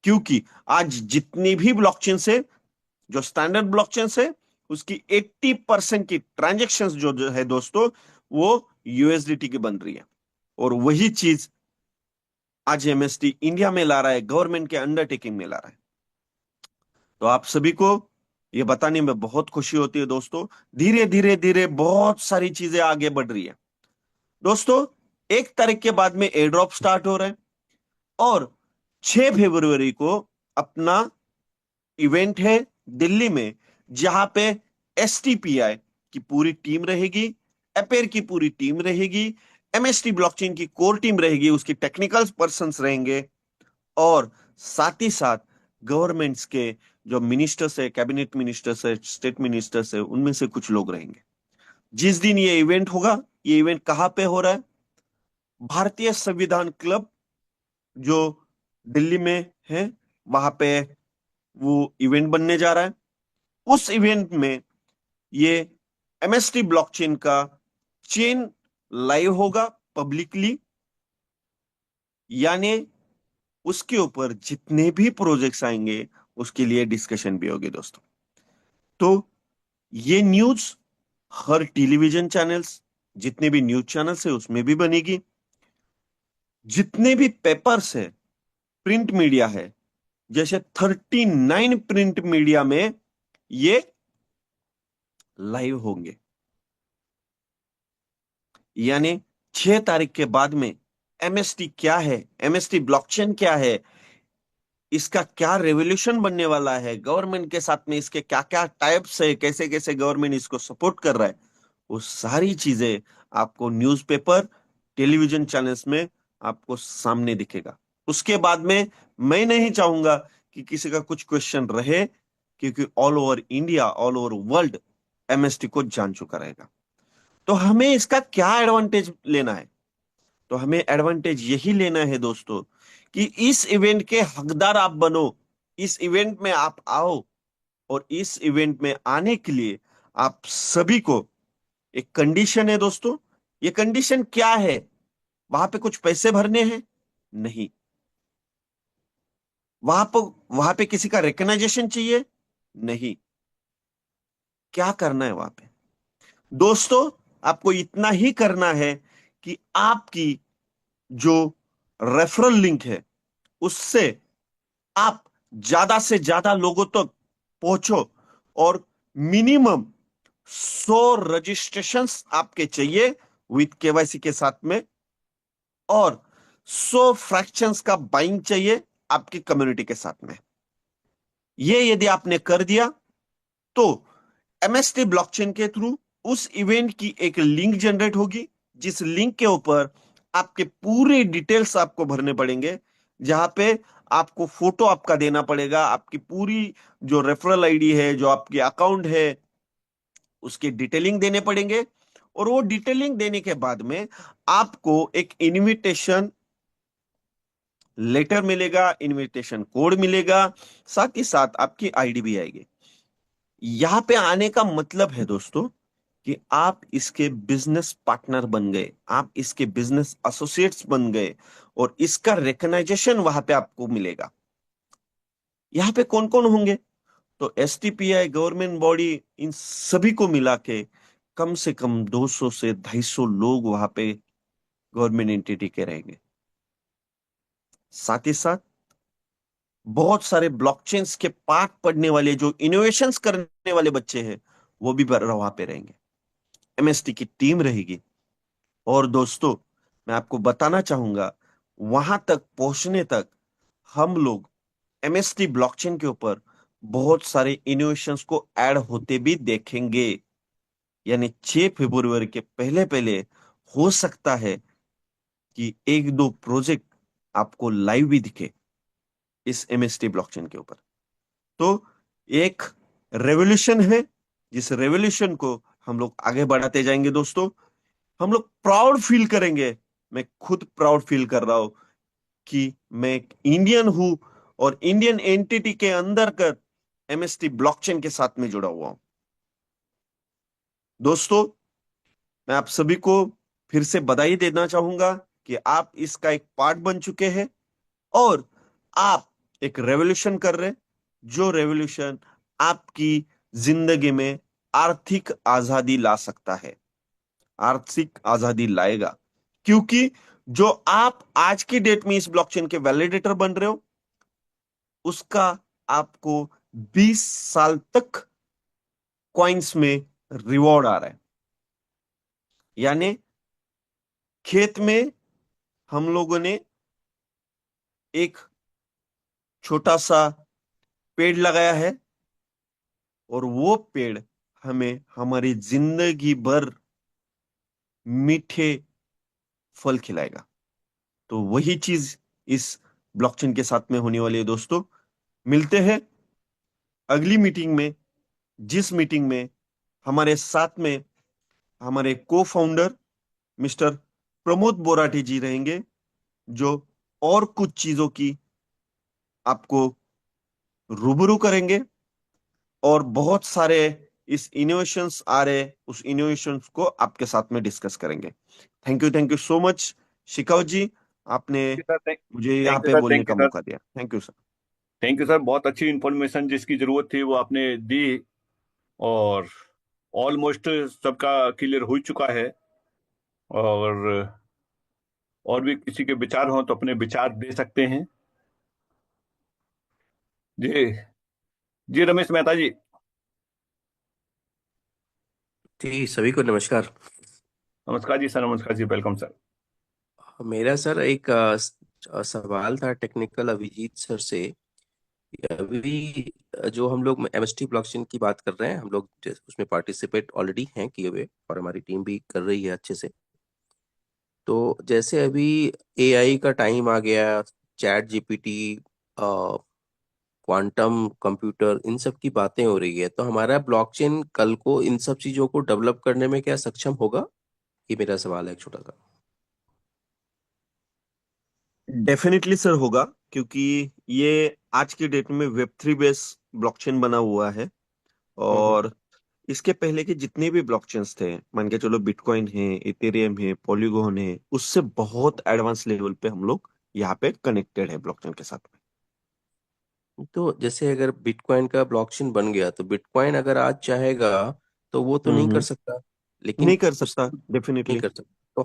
क्योंकि आज जितनी भी ब्लॉकचेन से, जो स्टैंडर्ड ब्लॉकचेन है, उसकी 80% की ट्रांजेक्शन्स जो है दोस्तों, वो यूएसडीटी की बन रही है। और वही चीज आज एमएसटी इंडिया में ला रहा है, गवर्नमेंट के अंडरटेकिंग में ला रहा है। तो आप सभी को ये बताने में बहुत खुशी होती है दोस्तों। धीरे धीरे धीरे बहुत सारी चीजें आगे बढ़ रही है दोस्तों। 1 तारीख के बाद में एयर ड्रॉप स्टार्ट हो रहा है, और 6 फरवरी को अपना इवेंट है दिल्ली में, जहां पे एसटीपीआई की पूरी टीम रहेगी, एपेर की पूरी टीम रहेगी, एमएसटी ब्लॉकचेन की कोर टीम रहेगी, उसकी टेक्निकल पर्संस रहेंगे, और साथ ही साथ गवर्नमेंट्स के जो मिनिस्टर्स है, कैबिनेट मिनिस्टर्स है, स्टेट मिनिस्टर्स है, उनमें से कुछ लोग रहेंगे। जिस दिन ये इवेंट होगा, ये इवेंट कहां पे हो रहा है? भारतीय संविधान क्लब जो दिल्ली में है, वहां पे वो इवेंट बनने जा रहा है। उस इवेंट में ये एमएसटी ब्लॉकचेन का चेन लाइव होगा पब्लिकली, यानी उसके ऊपर जितने भी प्रोजेक्ट्स आएंगे उसके लिए डिस्कशन भी होगी दोस्तों। तो ये न्यूज हर टेलीविजन चैनल्स, जितने भी न्यूज चैनल्स है उसमें भी बनेगी। जितने भी पेपर्स है, प्रिंट मीडिया है, जैसे 39 प्रिंट मीडिया में ये लाइव होंगे। यानी 6 तारीख के बाद में एमएसटी क्या है, एमएसटी ब्लॉकचेन क्या है, इसका क्या रेवोल्यूशन बनने वाला है, गवर्नमेंट के साथ में इसके क्या क्या टाइप्स है, कैसे कैसे गवर्नमेंट इसको सपोर्ट कर रहा है, वो सारी चीजें आपको न्यूज़पेपर, टेलीविजन चैनल्स में आपको सामने दिखेगा। उसके बाद में मैं नहीं चाहूंगा कि किसी का कुछ क्वेश्चन रहे, क्योंकि all over India, all over world MST को जान चुका रहेगा। तो हमें इसका क्या एडवांटेज लेना है? तो हमें एडवांटेज यही लेना है दोस्तों कि इस इवेंट के हकदार आप बनो, इस इवेंट में आप आओ, और इस इवेंट में आने के लिए आप सभी को एक कंडीशन है दोस्तों। ये कंडीशन क्या है? वहां पे कुछ पैसे भरने हैं? नहीं। वहां पे किसी का रिकग्नाइजेशन चाहिए? नहीं। क्या करना है वहां पे दोस्तों? आपको इतना ही करना है कि आपकी जो रेफरल लिंक है उससे आप ज्यादा से ज्यादा लोगों तक पहुंचो, और मिनिमम 100 रजिस्ट्रेशंस आपके चाहिए विथ केवाईसी के साथ में, और 100 फ्रैक्शंस का बाइंग चाहिए आपकी कम्युनिटी के साथ में। ये यदि आपने कर दिया तो एमएसटी ब्लॉकचेन के थ्रू उस इवेंट की एक लिंक जनरेट होगी, जिस लिंक के ऊपर आपके पूरे डिटेल्स आपको भरने पड़ेंगे, जहां पे आपको फोटो आपका देना पड़ेगा, आपकी पूरी जो रेफरल आईडी है, जो आपकी अकाउंट है, उसकी डिटेलिंग देने पड़ेंगे। और वो डिटेलिंग देने के बाद में आपको एक इनविटेशन लेटर मिलेगा, इनविटेशन कोड मिलेगा, साथ ही साथ आपकी आईडी भी आएगी। यहां पे आने का मतलब है दोस्तों कि आप इसके बिजनेस पार्टनर बन गए, आप इसके बिजनेस एसोसिएट्स बन गए, और इसका रिकग्नाइजेशन वहां पे आपको मिलेगा। यहां पे कौन कौन होंगे? तो एसटीपीआई, गवर्नमेंट बॉडी, इन सभी को मिला के कम से कम 200 से 250 लोग वहां पे गवर्नमेंट एंटिटी के रहेंगे। साथ ही साथ बहुत सारे ब्लॉकचेन्स के पार्ट पढ़ने वाले, जो इनोवेशंस करने वाले बच्चे हैं, वो भी वहां पे रहेंगे। एमएसटी की टीम रहेगी। और दोस्तों, मैं आपको बताना चाहूंगा, वहां तक पहुंचने तक हम लोग एमएसटी ब्लॉकचेन के ऊपर बहुत सारे इनोवेशंस को ऐड होते भी देखेंगे। यानी 6 फरवरी के पहले पहले हो सकता है कि एक दो प्रोजेक्ट आपको लाइव भी दिखे इस एमएसटी ब्लॉकचेन के ऊपर। तो एक रेवोल्यूशन है, जिस रेवोल्यूशन को हम लोग आगे बढ़ाते जाएंगे दोस्तों। हम लोग प्राउड फील करेंगे। मैं खुद प्राउड फील कर रहा हूं कि मैं एक इंडियन हूं, और इंडियन एंटिटी के अंदर कर एमएसटी ब्लॉकचेन के साथ में जुड़ा हुआ हूं। दोस्तों, मैं आप सभी को फिर से बधाई देना चाहूंगा कि आप इसका एक पार्ट बन चुके हैं, और आप एक रेवोल्यूशन कर रहे हैं, जो रेवोल्यूशन आपकी जिंदगी में आर्थिक आजादी ला सकता है, आर्थिक आजादी लाएगा। क्योंकि जो आप आज की डेट में इस ब्लॉकचेन के वैलिडेटर बन रहे हो, उसका आपको 20 साल तक कॉइन्स में रिवॉर्ड आ रहा है। यानी खेत में हम लोगों ने एक छोटा सा पेड़ लगाया है, और वो पेड़ हमें हमारी जिंदगी भर मीठे फल खिलाएगा। तो वही चीज इस ब्लॉकचेन के साथ में होने वाली है दोस्तों। मिलते हैं अगली मीटिंग में, जिस मीटिंग में हमारे साथ में हमारे को फाउंडर मिस्टर प्रमोद बोराटी जी रहेंगे, जो और कुछ चीजों की आपको रूबरू करेंगे, और बहुत सारे इस इनोवेशंस आ रहे, उस इनोवेशंस को आपके साथ में डिस्कस करेंगे। थैंक यू सो मच शिकाव जी, आपने सर, मुझे यहाँ थैंक यू पे सर, बोलने थैंक का यू सर, मौका दिया। Thank you sir. Thank you sir. बहुत अच्छी इंफॉर्मेशन जिसकी जरूरत थी वो आपने दी, और ऑलमोस्ट सबका क्लियर हो चुका है। और भी किसी के विचार हो तो अपने विचार दे सकते हैं। जी, जी रमेश मेहता जी। जी सभी को नमस्कार। नमस्कार जी सर, नमस्कार जी, वेलकम सर। मेरा सर एक सवाल था टेक्निकल अभिजीत सर से। अभी जो हम लोग एमएसटी ब्लॉकचेन की बात कर रहे हैं, हम लोग उसमें पार्टिसिपेट ऑलरेडी हैं किए हुए, और हमारी टीम भी कर रही है अच्छे से। तो जैसे अभी एआई का टाइम आ गया, चैट जीपीटी, क्वांटम कंप्यूटर, इन सब की बातें हो रही है, तो हमारा ब्लॉकचेन कल को इन सब चीजों को डेवलप करने में क्या सक्षम होगा? ये मेरा सवाल है एक छोटा सा। डेफिनेटली सर होगा, क्योंकि ये आज की डेट में वेब 3 बेस ब्लॉकचेन बना हुआ है। हम्म। और इसके पहले के जितने भी ब्लॉकचेन्स थे, मान के चलो बिटकॉइन है, इथेरियम है, पॉलीगॉन है, उससे बहुत एडवांस लेवल पे हम लोग यहाँ पे कनेक्टेड है ब्लॉकचेन के साथ में। तो जैसे अगर बिटकॉइन का ब्लॉकचेन बन गया तो बिटकॉइन अगर आज चाहेगा तो वो तो नहीं कर हम्म। सकता, लेकिन नहीं कर उस सकता नहीं डेफिनेटली। कर सकता। तो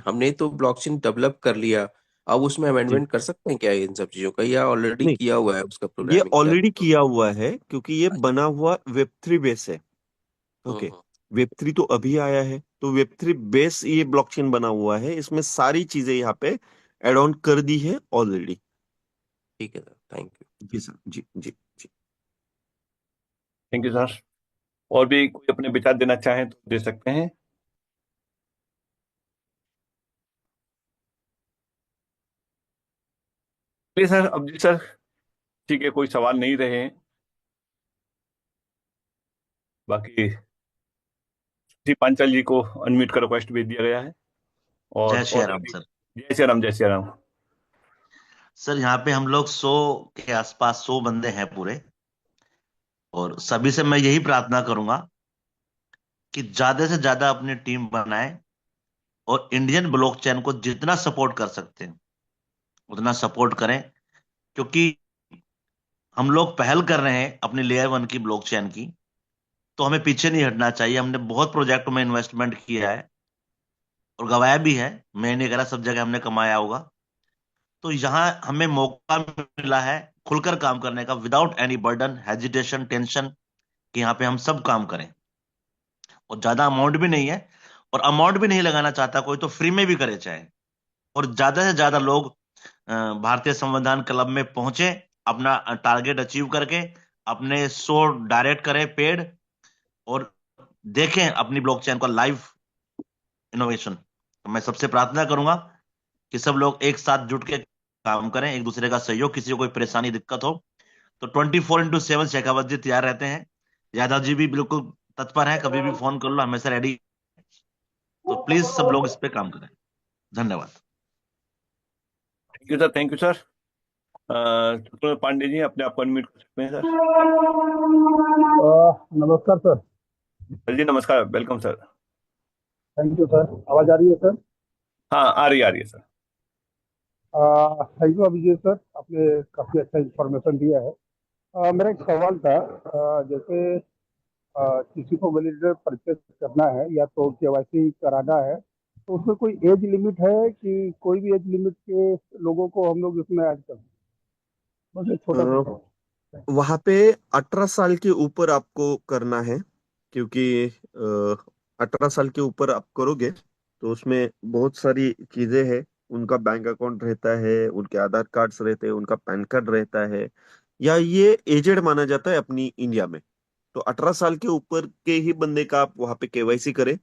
हमने तो ब्लॉकचेन डेवलप कर लिया, अब उसमें जी। अमेंडमेंट कर सकते हैं क्या इन सब चीजों का, या ऑलरेडी नहीं, किया हुआ है उसका ये प्रोग्रामिंग क्या? ऑलरेडी किया हुआ है, क्योंकि ये अच्छा। बना हुआ वेब 3 बेस है। ओके। हम्म। वेब 3 तो अभी आया है, तो वेब 3 बेस ये ब्लॉकचेन बना हुआ है, इसमें सारी चीजें यहाँ पे एड ऑन कर दी है ऑलरेडी। ठीक है सर, थैंक यू। जी सर, जी जी जी। Thank you sir. और भी कोई अपने विचार देना चाहें तो दे सकते हैं। चलिए सर, अब जी सर, ठीक है, कोई सवाल नहीं रहे हैं। बाकी श्री पांचाल जी को अनम्यूट का रिक्वेस्ट भेज दिया गया है। जय श्री और राम यदि सर। जय श्री राम, जय श्री राम। सर यहाँ पे हम लोग 100 के आसपास 100 बंदे हैं पूरे, और सभी से मैं यही प्रार्थना करूंगा कि ज्यादा से ज्यादा अपनी टीम बनाएं और इंडियन ब्लॉकचेन को जितना सपोर्ट कर सकते हैं उतना सपोर्ट करें, क्योंकि हम लोग पहल कर रहे हैं अपनी लेयर 1 की ब्लॉकचेन की, तो हमें पीछे नहीं हटना चाहिए। हमने बहुत प्रोजेक्ट में इन्वेस्टमेंट किया है और गंवाया भी है, मैं नहीं कह रहा सब जगह हमने कमाया होगा। तो यहाँ हमें मौका मिला है खुलकर काम करने का, without any burden, hesitation, tension, कि यहाँ पे हम सब काम करें। और ज्यादा अमाउंट भी नहीं है, और अमाउंट भी नहीं लगाना चाहता कोई तो फ्री में भी करे चाहे। और ज्यादा से ज्यादा लोग भारतीय संविधान क्लब में पहुंचे, अपना टारगेट अचीव करके अपने शो डायरेक्ट करें पेड, और देखें अपनी ब्लॉकचेन का लाइव इनोवेशन। तो मैं सबसे प्रार्थना करूंगा कि सब लोग एक साथ जुट के काम करें, एक दूसरे का सहयोग, किसी को कोई परेशानी दिक्कत हो तो 24x7 शेखावत जी तैयार रहते हैं। यादव जी भी बिल्कुल तत्पर हैं, कभी भी फोन कर लो, हमेशा रेडी। तो प्लीज सब लोग इस पे काम करें। धन्यवाद। Thank you sir, thank you sir. तो पांडे जी, अपने आप को अनम्यूट कर सकते हैं सर। नमस्कार सर। सर जी नमस्कार, welcome sir. Thank you sir. आवाज आ रही है सर? हाँ, आ रही है sir. Thank you Abhijit sir, आपने काफ़ी अच्छा इंफॉर्मेशन दिया है। मेरा एक सवाल था। जैसे किसी को वैलिडेटर परचेज करना है या तो केवाईसी कराना है, तो उसमें कोई एज लिमिट है कि कोई भी एज लिमिट के लोगों को हम लोग इसमें ऐड कर दें? बस एक छोटा सा सवाल। वहां पे 18 साल के ऊपर आपको करना है, क्योंकि 18 साल के ऊपर आप करोगे तो उसमें बहुत सारी चीजें हैं। उनका बैंक अकाउंट रहता है, उनके आधार कार्ड्स रहते हैं, उनका पैन कार्ड रहता है, या ये एजेड माना जाता है अपनी इंडिया में। तो 18 साल के ऊपर के ही बंदे का आप वहां पे केवाईसी करें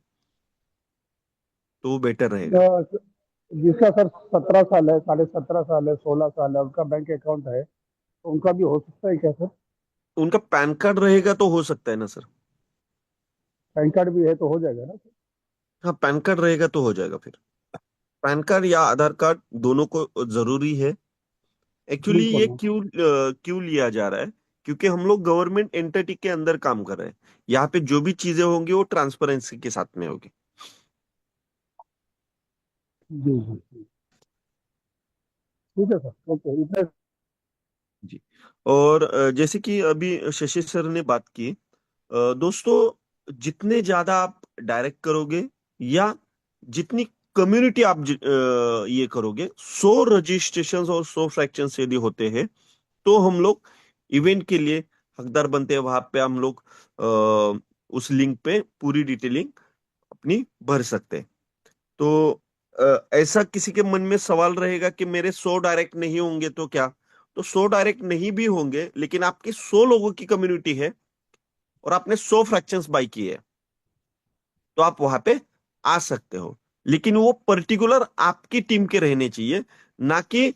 तो वो बेटर रहेगा। अ, जिसका सर 17 साल है, 17.5 साल है, 16 साल है, उनका बैंक अकाउंट है, तो उनका भी हो सकता है क्या सर? उनका पैन कार्ड रहेगा तो हो सकता है ना सर। पैन कार्ड भी है तो हो जाएगा ना? हाँ, पैन कार्ड रहेगा तो हो जाएगा फिर। पैन कार्ड या आधार कार्ड दोनों को जरूरी है। एक्चुअली ये बिल्कुल। क्यों लिया जा रहा है, क्योंकि हम लोग गवर्नमेंट एंटिटी के अंदर काम कर रहे हैं। यहाँ पे जो भी चीजें होंगी वो ट्रांसपेरेंसी के साथ में होगी। जी जी जी। ठीक है सर, ओके, इतना। जी। और जैसे कि अभी शशि सर ने बात की, दोस्तों, जितने ज्यादा आप डायरेक्ट करोगे या जितनी कम्युनिटी आप ये करोगे, 100 रजिस्ट्रेशन और 100 फ्रैक्शन यदि होते हैं तो हम लोग इवेंट के लिए हकदार बनते हैं। वहां पे हम लोग उस लिंक पे पूरी डिटेलिंग अपनी भर सकते हैं। तो ऐसा किसी के मन में सवाल रहेगा कि मेरे 100 डायरेक्ट नहीं होंगे तो क्या? तो 100 डायरेक्ट नहीं भी होंगे, लेकिन आपकी 100 लोगों की कम्युनिटी है और आपने 100 फ्रैक्शंस बाई किए हैं, तो आप वहां पे आ सकते हो। लेकिन वो पर्टिकुलर आपकी टीम के रहने चाहिए, ना कि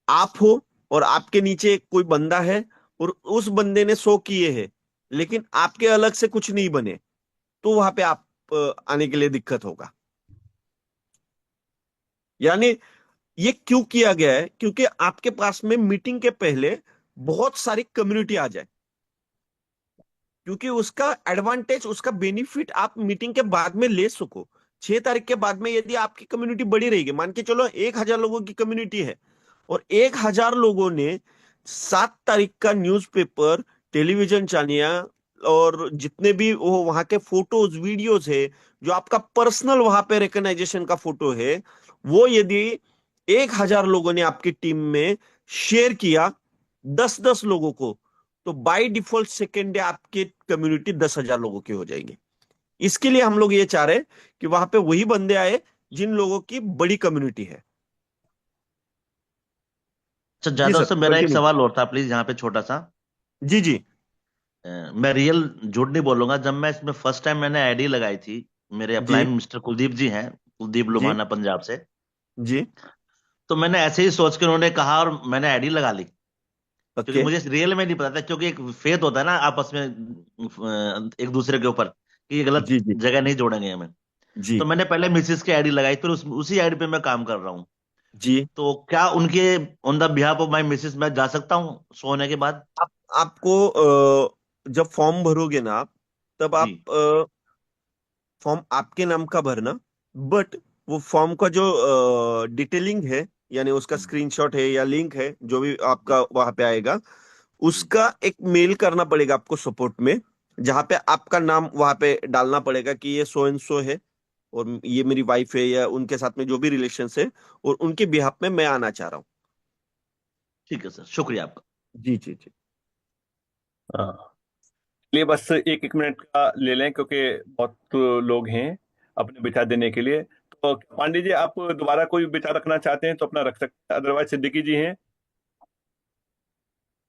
आप हो और आपके नीचे कोई बंदा है और उस बंदे ने 100 किए हैं लेकिन आपके अलग से कुछ नहीं बने, तो वहां पे आप आने के लिए दिक्कत होगा। यानी ये क्यों किया गया है? क्योंकि आपके पास में मीटिंग के पहले बहुत सारी कम्युनिटी आ जाए, क्योंकि उसका एडवांटेज, उसका बेनिफिट आप मीटिंग के बाद में ले सको। 6 तारीख के बाद में यदि आपकी कम्युनिटी बड़ी रहेगी, मान के चलो 1,000 लोगों की कम्युनिटी है, और 1,000 लोगों ने 7 तारीख का न्यूज़पेपर, टेलीविजन चैनल और जितने भी वो वहां के फोटोज वीडियोज है, जो आपका पर्सनल वहां पे रिकग्नाइजेशन का फोटो है, वो यदि 1,000 लोगों ने आपकी टीम में शेयर किया, 10-10 लोगों को, तो बाय डिफॉल्ट सेकेंड डे आपकी कम्युनिटी 10,000 लोगों की हो जाएगी। इसके लिए हम लोग ये चाह रहे हैं कि वहां पे वही बंदे आए जिन लोगों की बड़ी कम्युनिटी है। अच्छा जी जादव सर, से मेरा एक कंटिन्यू। सवाल और था प्लीज, यहाँ पे छोटा सा। जी जी। मैं रियल झूठ नहीं बोलूंगा, जब मैं इसमें फर्स्ट टाइम मैंने आईडी लगाई थी, मेरे जी अपलाइन मिस्टर कुलदीप जी हैं, कुलदीप जी लुभाना पंजाब से। जी। तो मैंने ऐसे ही सोच के, उन्होंने कहा और मैंने आईडी लगा ली, क्योंकि ओके। मुझे रियल में नहीं पता था, क्योंकि एक फेथ होता है ना आपस में एक दूसरे के ऊपर, कि ये गलत जी जी जगह नहीं जोड़ेंगे हमें। जी तो मैंने पहले मिसिस की आईडी लगाई, फिर उसी आईडी पे मैं काम कर रहा हूँ। जी। तो क्या उनके on the behalf of my Mrs मैं जा सकता हूँ सोने के बाद? आपको जब फॉर्म भरोगे ना आप, तब जी। आप फॉर्म आपके नाम का भरना, बट वो फॉर्म का जो डिटेलिंग है, यानी उसका हम्म, स्क्रीनशॉट है या लिंक है, जो भी जी आपका वहां पे आएगा, जी। उसका एक मेल करना पड़ेगा आपको सपोर्ट में, जहां पे आपका नाम वहां पे डालना पड़ेगा कि ये सो एंड सो है, और ये मेरी वाइफ है, या उनके साथ में जो भी रिलेशन है, और उनके बिहाफ में मैं आना चाह रहा हूँ। ठीक है सर, शुक्रिया आपका। जी जी जी। हाँ, लिए बस एक एक मिनट का ले लें, क्योंकि बहुत लोग हैं अपने विचार देने के लिए। तो पांडे जी, आप दोबारा कोई विचार रखना चाहते हैं तो अपना रख सकते हैं, अदरवाइज सिद्दीकी जी हैं।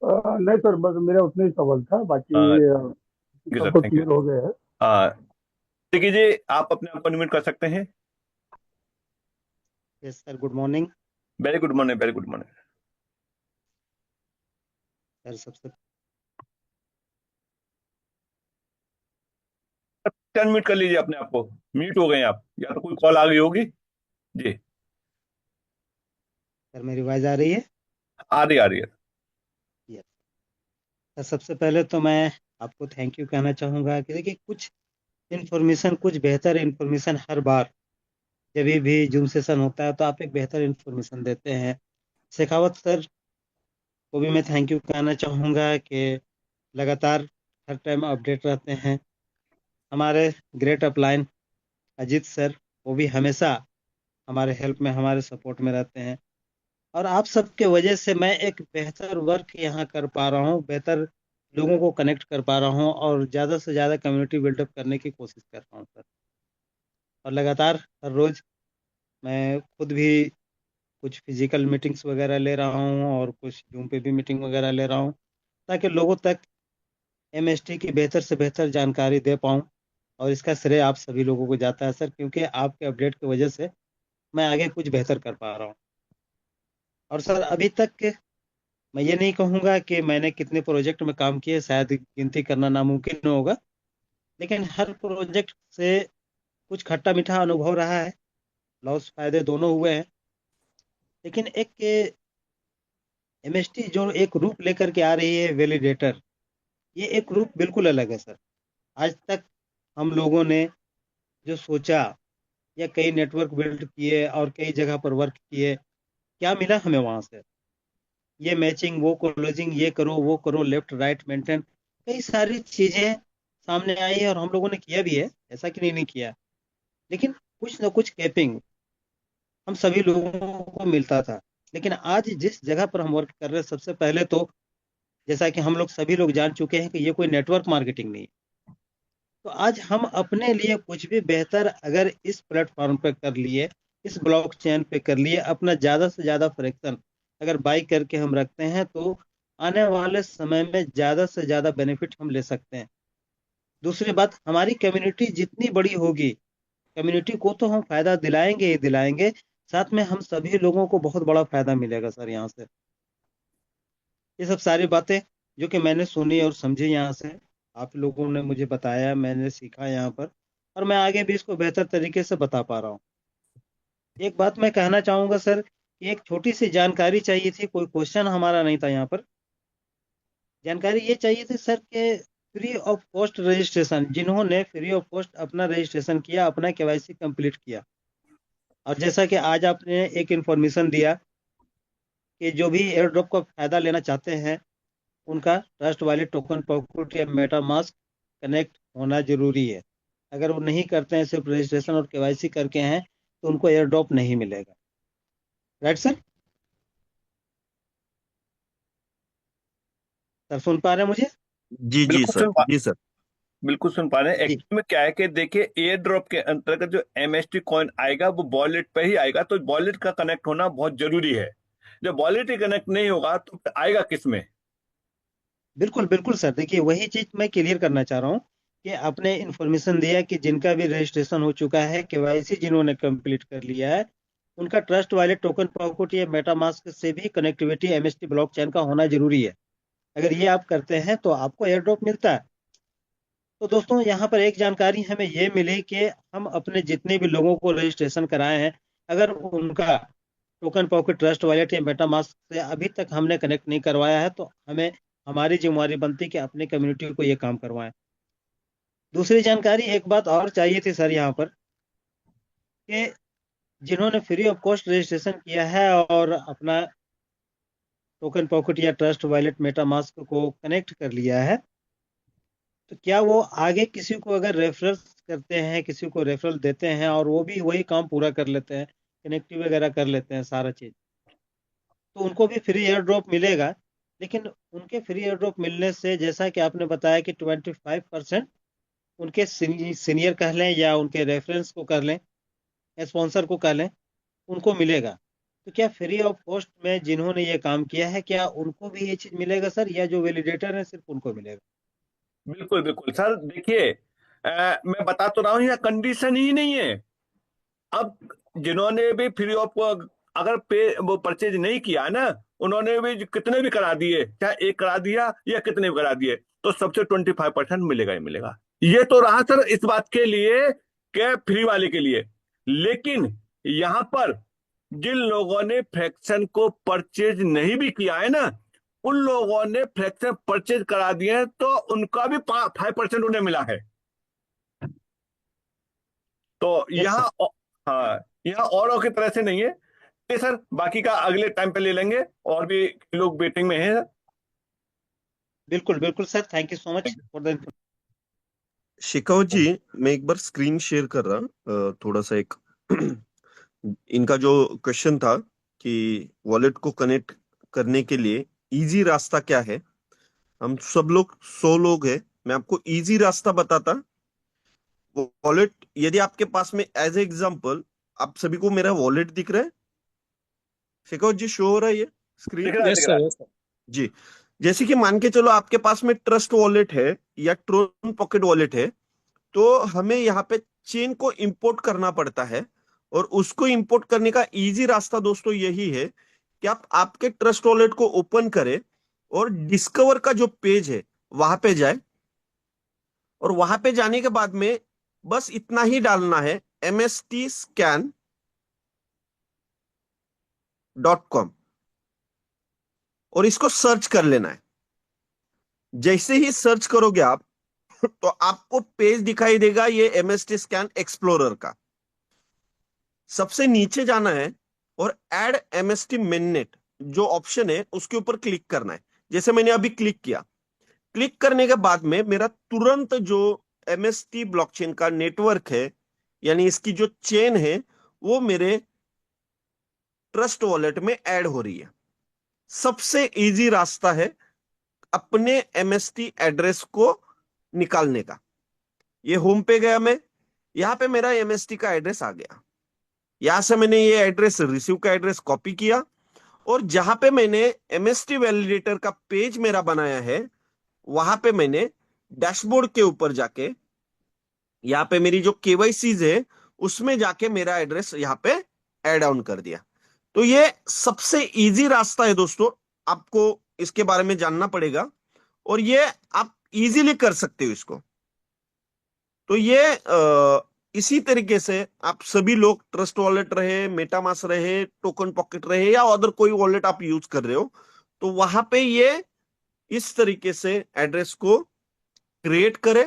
नहीं सर, बस मेरा उतना ही सवाल था, बाकी थैंक यू सर, सब कुछ थैंक यू। क्लियर हो गया है। हाँ, सिद्दीकी जी, आप अपने आप को अनम्यूट कर सकते हैं। Yes sir, good morning very good morning, very good morning. Sir. सबसे अनम्यूट कर लीजिए अपने आप को। म्यूट हो गए हैं आप, या तो कोई कॉल आ गई होगी। जी, सर मेरी आवाज़ आ रही है? आ रही है। यस सर, सबसे पहले तो मैं आपको थैंक यू कहना चाहूँगा कि देखिए, कुछ इन्फॉर्मेशन, कुछ बेहतर इन्फॉर्मेशन हर बार जब भी जूम सेशन होता है तो आप एक बेहतर इन्फॉर्मेशन देते हैं। शेखावत सर को भी मैं थैंक यू कहना चाहूँगा कि लगातार हर टाइम अपडेट रहते हैं। हमारे ग्रेट अपलाइन अजीत सर, वो भी हमेशा हमारे हेल्प में, हमारे सपोर्ट में रहते हैं। और आप सबके वजह से मैं एक बेहतर वर्क यहाँ कर पा रहा हूँ, बेहतर लोगों को कनेक्ट कर पा रहा हूँ और ज़्यादा से ज़्यादा कम्युनिटी बिल्डअप करने की कोशिश कर रहा हूँ सर। और लगातार हर रोज़ मैं खुद भी कुछ फिजिकल मीटिंग्स वगैरह ले रहा हूँ और कुछ जूम पे भी मीटिंग वगैरह ले रहा हूँ, ताकि लोगों तक एमएसटी की बेहतर से बेहतर जानकारी दे पाऊँ। और इसका श्रेय आप सभी लोगों को जाता है सर, क्योंकि आपके अपडेट की वजह से मैं आगे कुछ बेहतर कर पा रहा हूँ। और सर अभी तक मैं ये नहीं कहूँगा कि मैंने कितने प्रोजेक्ट में काम किए, शायद गिनती करना नामुमकिन होगा, लेकिन हर प्रोजेक्ट से कुछ खट्टा मीठा अनुभव रहा है, लॉस फायदे दोनों हुए हैं। लेकिन एक एमएसटी जो एक रूप लेकर के आ रही है वैलिडेटर, ये एक रूप बिल्कुल अलग है सर। आज तक हम लोगों ने जो सोचा, या कई नेटवर्क बिल्ड किए और कई जगह पर वर्क किए, क्या मिला हमें वहां से? ये मैचिंग, वो क्लोजिंग, ये करो वो करो, लेफ्ट राइट मेंटेन, कई सारी चीजें सामने आई है और हम लोगों ने किया भी है, ऐसा कि नहीं किया। लेकिन कुछ ना कुछ कैपिंग हम सभी लोगों को मिलता था। लेकिन आज जिस जगह पर हम वर्क कर रहे हैं, सबसे पहले तो जैसा कि हम लोग सभी लोग जान चुके हैं कि ये कोई नेटवर्क मार्केटिंग नहीं है। तो आज हम अपने लिए कुछ भी बेहतर अगर इस प्लेटफॉर्म पे कर लिए, इस ब्लॉकचेन पे कर लिए, अपना ज़्यादा से ज़्यादा फ्रैक्शन अगर बाई करके हम रखते हैं, तो आने वाले समय में ज़्यादा से ज़्यादा बेनिफिट हम ले सकते हैं। दूसरी बात, हमारी कम्युनिटी जितनी बड़ी होगी, कम्युनिटी को तो हम फायदा दिलाएंगे ही दिलाएंगे, साथ में हम सभी लोगों को बहुत बड़ा फायदा मिलेगा सर यहाँ से। ये सब सारी बातें जो कि मैंने सुनी और समझी यहाँ से, आप लोगों ने मुझे बताया, मैंने सीखा यहाँ पर, और मैं आगे भी इसको बेहतर तरीके से बता पा रहा हूँ। एक बात मैं कहना चाहूंगा सर कि एक छोटी सी जानकारी चाहिए थी, कोई क्वेश्चन हमारा नहीं था यहाँ पर। जानकारी ये चाहिए थी सर कि फ्री ऑफ कॉस्ट रजिस्ट्रेशन, जिन्होंने फ्री ऑफ कॉस्ट अपना रजिस्ट्रेशन किया, अपना केवाईसी कंप्लीट किया, और जैसा कि आज आपने एक इन्फॉर्मेशन दिया कि जो भी एयर ड्रॉप का फायदा लेना चाहते हैं उनका ट्रस्ट वाले टोकन पॉकेट या मेटा मास्क कनेक्ट होना जरूरी है। अगर वो नहीं करते हैं, सिर्फ रजिस्ट्रेशन और केवाईसी करके हैं, तो उनको एयर ड्रॉप नहीं मिलेगा। Right sir? सर सुन पा रहे हैं मुझे? जी बिल्कुल सर, जी सर। बिल्कुल सुन पा रहे हैं। जी एक्चुअली में क्या है कि देखिए, एयर ड्रॉप के अंतर्गत जो एमएसटी कॉइन आएगा वो वॉलेट पे ही आएगा, तो वॉलेट का कनेक्ट होना बहुत जरूरी है। जब वॉलेट ही कनेक्ट नहीं होगा तो आएगा किस में? बिल्कुल बिल्कुल सर, देखिए वही चीज मैं क्लियर करना चाह रहा हूँ कि आपने इन्फॉर्मेशन दिया कि जिनका भी रजिस्ट्रेशन हो चुका है, केवाईसी जिन्होंने कंप्लीट कर लिया है, उनका ट्रस्ट वाले टोकन पॉकेट या मेटामास्क से भी कनेक्टिविटी एमएसटी ब्लॉकचेन का होना जरूरी है। अगर ये आप करते हैं तो आपको एयर ड्रॉप मिलता है। तो दोस्तों यहाँ पर एक जानकारी हमें ये मिली कि हम अपने जितने भी लोगों को रजिस्ट्रेशन कराए हैं, अगर उनका टोकन पॉकेट ट्रस्ट वॉलेट या मेटामास्क से अभी तक हमने कनेक्ट नहीं करवाया है, तो हमें हमारी जिम्मेवारी बनती है कि अपनी कम्युनिटी को ये काम करवाएं। दूसरी जानकारी एक बात और चाहिए थी सर यहाँ पर कि जिन्होंने फ्री ऑफ कॉस्ट रजिस्ट्रेशन किया है और अपना टोकन पॉकेट या ट्रस्ट वॉलेट मेटामास्क को कनेक्ट कर लिया है, तो क्या वो आगे किसी को अगर रेफरल करते हैं, किसी को रेफरल देते हैं और वो भी वही काम पूरा कर लेते हैं, कनेक्टिव वगैरह कर लेते हैं सारा चीज, तो उनको भी फ्री एयर ड्रॉप मिलेगा। लेकिन उनके फ्री एयर ड्रॉप मिलने से, जैसा कि आपने बताया कि 25% उनके सीनियर कह लें या उनके रेफरेंस को कर लें, स्पॉन्सर को कह लें, उनको मिलेगा। तो क्या फ्री ऑफ कॉस्ट में जिन्होंने ये काम किया है, क्या उनको भी ये चीज मिलेगा सर, या जो वैलिडेटर है सिर्फ उनको मिलेगा? बिल्कुल बिल्कुल सर, देखिए, मैं बता तो रहा हूँ, यह कंडीशन ही नहीं है। अब जिन्होंने भी फ्री ऑफ अगर पे वो परचेज नहीं किया ना, उन्होंने भी कितने भी करा दिए, चाहे एक करा दिया या कितने भी करा दिए, तो सबसे 25% मिलेगा ही मिलेगा। ये तो रहा सर इस बात के लिए कि फ्री वाले के लिए। लेकिन यहां पर जिन लोगों ने फ्रैक्शन को परचेज नहीं भी किया है ना, उन लोगों ने फ्रैक्शन परचेज करा दिए हैं, तो उनका भी 5% उन्हें मिला है। तो यस सर। यहाँ हाँ, यहाँ औरों की तरह से नहीं है। ये सर बाकी का अगले टाइम पे ले लेंगे, और भी लोग वेटिंग में हैं। बिल्कुल बिल्कुल sir, thank you so much for the. Shekhawat ji, मैं एक बार स्क्रीन शेयर कर रहा थोड़ा सा एक इनका जो क्वेश्चन था कि वॉलेट को कनेक्ट करने के लिए इजी रास्ता क्या है। हम सब लोग 100 लोग हैं, मैं आपको इजी रास्ता बताता। वॉलेट यदि आपके पास में, एज ए एग्जांपल, आप सभी को मेरा वॉलेट दिख रहा है? शेखावत जी, शो हो रहा है ये स्क्रीन? दिख रहा है, दिख यस रहा सर, है। Yes sir. जी। जैसे कि मान के चलो आपके पास में ट्रस्ट वॉलेट है या ट्रोन पॉकेट वॉलेट है, तो हमें यहाँ पे चेन को इंपोर्ट करना पड़ता है। और उसको इंपोर्ट करने का इजी रास्ता दोस्तों यही है कि आप आपके ट्रस्ट वॉलेट को ओपन करें और डिस्कवर का जो पेज है वहां पे जाए, और वहां पे जाने के बाद में बस इतना ही डालना है, mstscan.com, और इसको सर्च कर लेना है। जैसे ही सर्च करोगे आप तो आपको पेज दिखाई देगा ये एमएसटी स्कैन एक्सप्लोरर का। सबसे नीचे जाना है और ऐड एमएसटी मेननेट जो ऑप्शन है उसके ऊपर क्लिक करना है। जैसे मैंने अभी क्लिक किया, क्लिक करने के बाद में मेरा तुरंत जो एमएसटी ब्लॉकचेन का नेटवर्क है, यानी इसकी जो चेन है, वो मेरे ट्रस्ट वॉलेट में ऐड हो रही है। सबसे इजी रास्ता है अपने एमएसटी एड्रेस को निकालने का। ये होम पे गया मैं, यहां पे मेरा एमएसटी का एड्रेस आ गया। यहां से मैंने ये एड्रेस, रिसीव का एड्रेस कॉपी किया, और जहां पे मैंने एमएसटी वैलिडेटर का पेज मेरा बनाया है, वहां पे मैंने डैशबोर्ड के ऊपर जाके, यहाँ पे मेरी जो केवाईसीज है उसमें जाके मेरा एड्रेस यहाँ पे ऐड ऑन कर दिया। तो ये सबसे इजी रास्ता है दोस्तों, आपको इसके बारे में जानना पड़ेगा, और ये आप इजीली कर सकते हो इसको। तो ये इसी तरीके से आप सभी लोग ट्रस्ट वॉलेट रहे, मेटामास्क रहे, टोकन पॉकेट रहे या अदर कोई वॉलेट आप यूज कर रहे हो, तो वहां पे ये इस तरीके से एड्रेस को क्रिएट करे,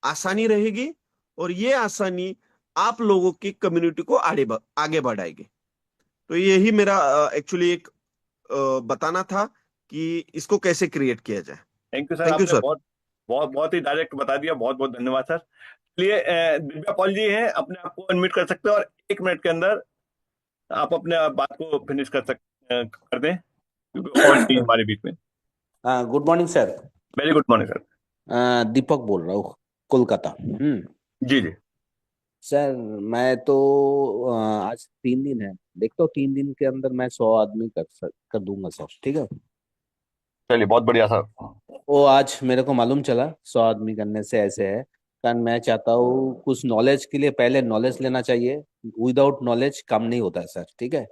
आसानी रहेगी, और ये आसानी आप लोगों की कम्युनिटी को आगे बढ़ाएगी। तो यही मेरा एक्चुअली एक बताना था कि इसको कैसे क्रिएट किया जाए। Thank you sir, thank you आपने सर। बहुत बहुत बहुत ही डायरेक्ट बता दिया, बहुत बहुत धन्यवाद सर। चलिए, दिव्या पॉल जी हैं, अपने आप को अनम्यूट कर सकते हैं और 1 मिनट के अंदर आप अपने बात को फिनिश कर दें, क्योंकि और नहीं हमारे बीच में। Good morning sir. Very good morning sir. Deepak बोल रहा हूँ, कोलकाता। जी जी। सर मैं तो आज 3 दिन है, देखता हूँ 3 दिन के अंदर मैं 100 आदमी कर दूंगा सर, ठीक है। चलिए, बहुत बढ़िया सर। वो आज मेरे को मालूम चला 100 आदमी करने से ऐसे है, कारण मैं चाहता हूँ कुछ नॉलेज के लिए पहले नॉलेज लेना चाहिए। विदाउट नॉलेज काम नहीं होता है सर, ठीक है।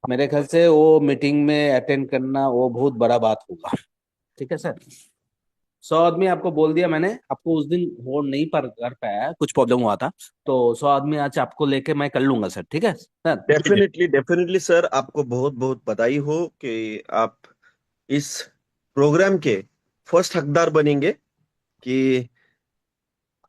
मेरे ख्याल से वो मीटिंग में अटेंड करना वो बहुत बड़ा बात होगा, ठीक है सर। 100 आदमी आपको बोल दिया मैंने, आपको उस दिन वो नहीं पर कर पाया, कुछ प्रॉब्लम हुआ था, तो 100 आदमी आज आपको लेके मैं कर लूंगा सर, ठीक है सर। जी जी। डेफिनेटली डेफिनेटली सर, आपको बहुत बहुत बधाई हो कि आप इस प्रोग्राम के फर्स्ट हकदार बनेंगे, कि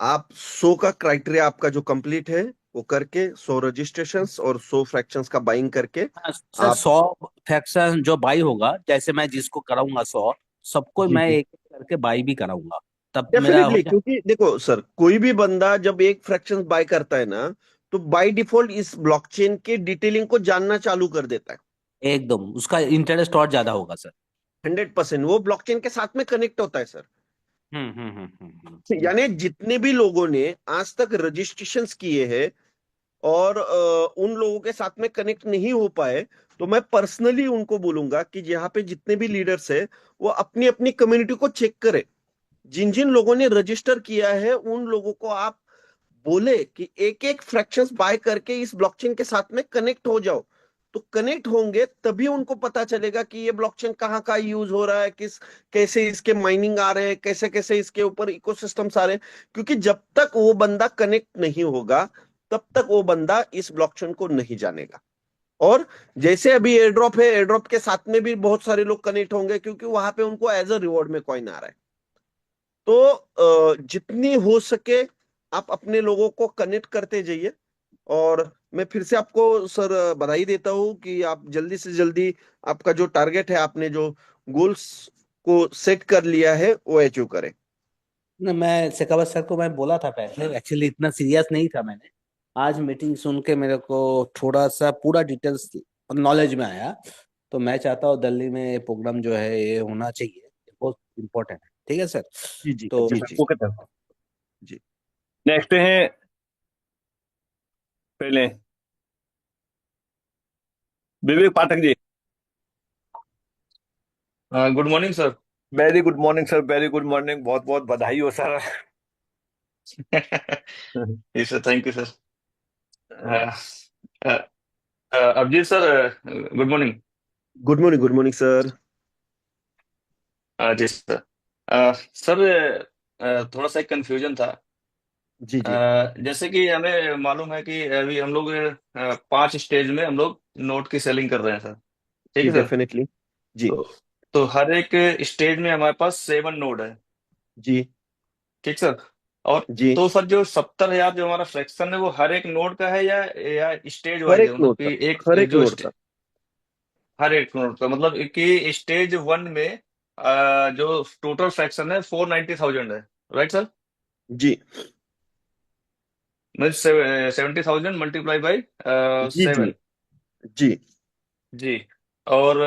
आप 100 का क्राइटेरिया आपका जो कंप्लीट है वो करके 100 रजिस्ट्रेशंस और 100 फ्रैक्शंस का बाइंग करके हाँ, सर आप। 100 फ्रैक्शन जो बाई होगा, जैसे मैं जिसको कराऊंगा 100, सबको जी मैं जी। एक एक करके बाई भी कराऊंगा, तब मेरा हो डेफिनेटली, जाए। क्योंकि देखो सर, कोई भी बंदा जब एक फ्रैक्शन बाय करता है ना, तो बाय डिफॉल्ट इस ब्लॉकचेन के डिटेलिंग को जानना चालू कर देता है। एकदम उसका इंटरेस्ट और ज्यादा होगा सर। 100% वो ब्लॉकचेन के साथ में कनेक्ट होता है सर। हम्म। यानी जितने भी लोगों ने आज तक रजिस्ट्रेशंस किए हैं और उन लोगों के साथ में कनेक्ट नहीं हो पाए, तो मैं पर्सनली उनको बोलूंगा कि यहाँ पे जितने भी लीडर्स है, वो अपनी अपनी कम्युनिटी को चेक करें। जिन जिन लोगों ने रजिस्टर किया है उन लोगों को आप बोले कि एक एक फ्रैक्शंस बाय करके इस ब्लॉकचेन के साथ में कनेक्ट हो जाओ। तो कनेक्ट होंगे तभी उनको पता चलेगा कि ये ब्लॉकचेन कहाँ का यूज हो रहा है, किस कैसे इसके माइनिंग आ रहे हैं, कैसे कैसे इसके ऊपर इकोसिस्टम्स आ रहे हैं। क्योंकि जब तक वो बंदा कनेक्ट नहीं होगा, तब तक वो बंदा इस ब्लॉकचेन को नहीं जानेगा। और जैसे अभी एयर ड्रॉप है, एयर ड्रॉप के साथ में भी बहुत सारे लोग कनेक्ट होंगे, क्योंकि वहां पे उनको एज अ रिवॉर्ड में कॉइन आ रहा है। तो जितनी हो सके आप अपने लोगों को कनेक्ट करते जाइए। और मैं फिर से आपको सर बधाई देता हूं कि आप जल्दी से जल्दी आपका जो टारगेट है, आपने जो गोल्स को सेट कर लिया है, वो अचीव करें। ना, मैं शेखावत सर को मैं बोला था पहले, एक्चुअली इतना सीरियस नहीं था मैंने। आज मीटिंग सुन के मेरे को थोड़ा सा पूरा डिटेल्स नॉलेज में आया, तो मैं चाहता हूँ दिल्ली में ये प्रोग्राम जो है ये होना चाहिए, ये बहुत इम्पोर्टेंट है, ठीक है सर। जी जी तो जी जी सर, जी ओके सर। जी। नेक्स्ट हैं पहले Vivek Pathak ji. Good morning sir. Very good morning sir, very good morning, बहुत बहुत बधाई हो सर। जी sir, thank you sir. Abhijeet sir, good morning. Good morning, good morning sir. जी सर। सर, थोड़ा सा एक कंफ्यूजन था। जी जी जैसे कि हमें मालूम है कि अभी हम लोग 5 स्टेज में हम लोग नोट की सेलिंग कर रहे हैं सर, ठीक जी। है सर। डेफिनेटली। जी तो तो हर एक स्टेज में हमारे पास 7 नोड है, जी ठीक सर। और जी। तो सर जो 70,000 जो हमारा फ्रैक्शन है वो हर एक नोड का है या स्टेज हर वाइज एक है, मतलब नोट का, कि एक हर एक जो नोट का। हर एक नोड का मतलब कि स्टेज 1 में जो टोटल फ्रैक्शन है 490,000 है, राइट सर। जी मतलब 70,000 मल्टीप्लाई बाई जी जी 7। जी जी। और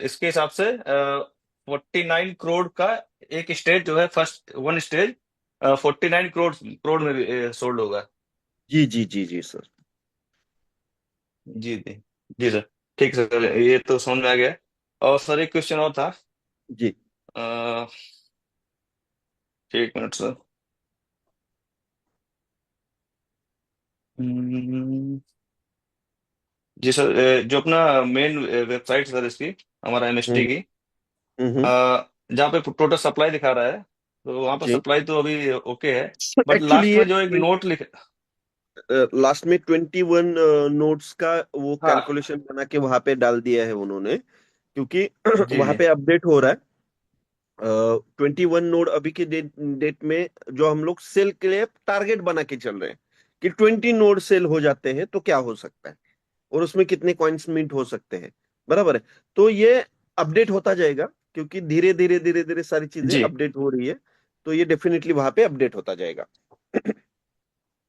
इसके हिसाब से 49 करोड़ का एक स्टेज जो है, first one stage 49 crore crore में भी सोल्ड होगा। जी जी जी जी सर। जी जी। जी सर, ठीक है सर, ये तो समझ में आ गया। और सर एक क्वेश्चन और था। जी अ, एक मिनट सर। हम्म, जी सर, जो अपना मेन वेबसाइट सर इसकी, हमारा एमएसटी हम्म की, हम्म जहाँ पे टोटल सप्लाई दिखा रहा है तो वहां पर जी सप्लाई तो अभी ओके है, बट एक्चुअली लास्ट ये में जो एक नोट लिख। लास्ट में 21 नोट्स का वो हाँ। कैलकुलेशन बना के वहां पे डाल दिया है उन्होंने, क्योंकि जी वहां जी। पे अपडेट हो रहा है। 21 नोड अभी के डेट में जो हम लोग सेल के लिए टारगेट बना के चल रहे हैं कि 20 नोड सेल हो जाते हैं तो क्या हो सकता है और उसमें कितने कॉइन्स मिंट हो सकते हैं। बराबर है। तो ये अपडेट होता जाएगा, क्योंकि धीरे धीरे धीरे धीरे सारी चीजें जी। अपडेट हो रही है। तो ये डेफिनेटली वहां पे अपडेट होता जाएगा।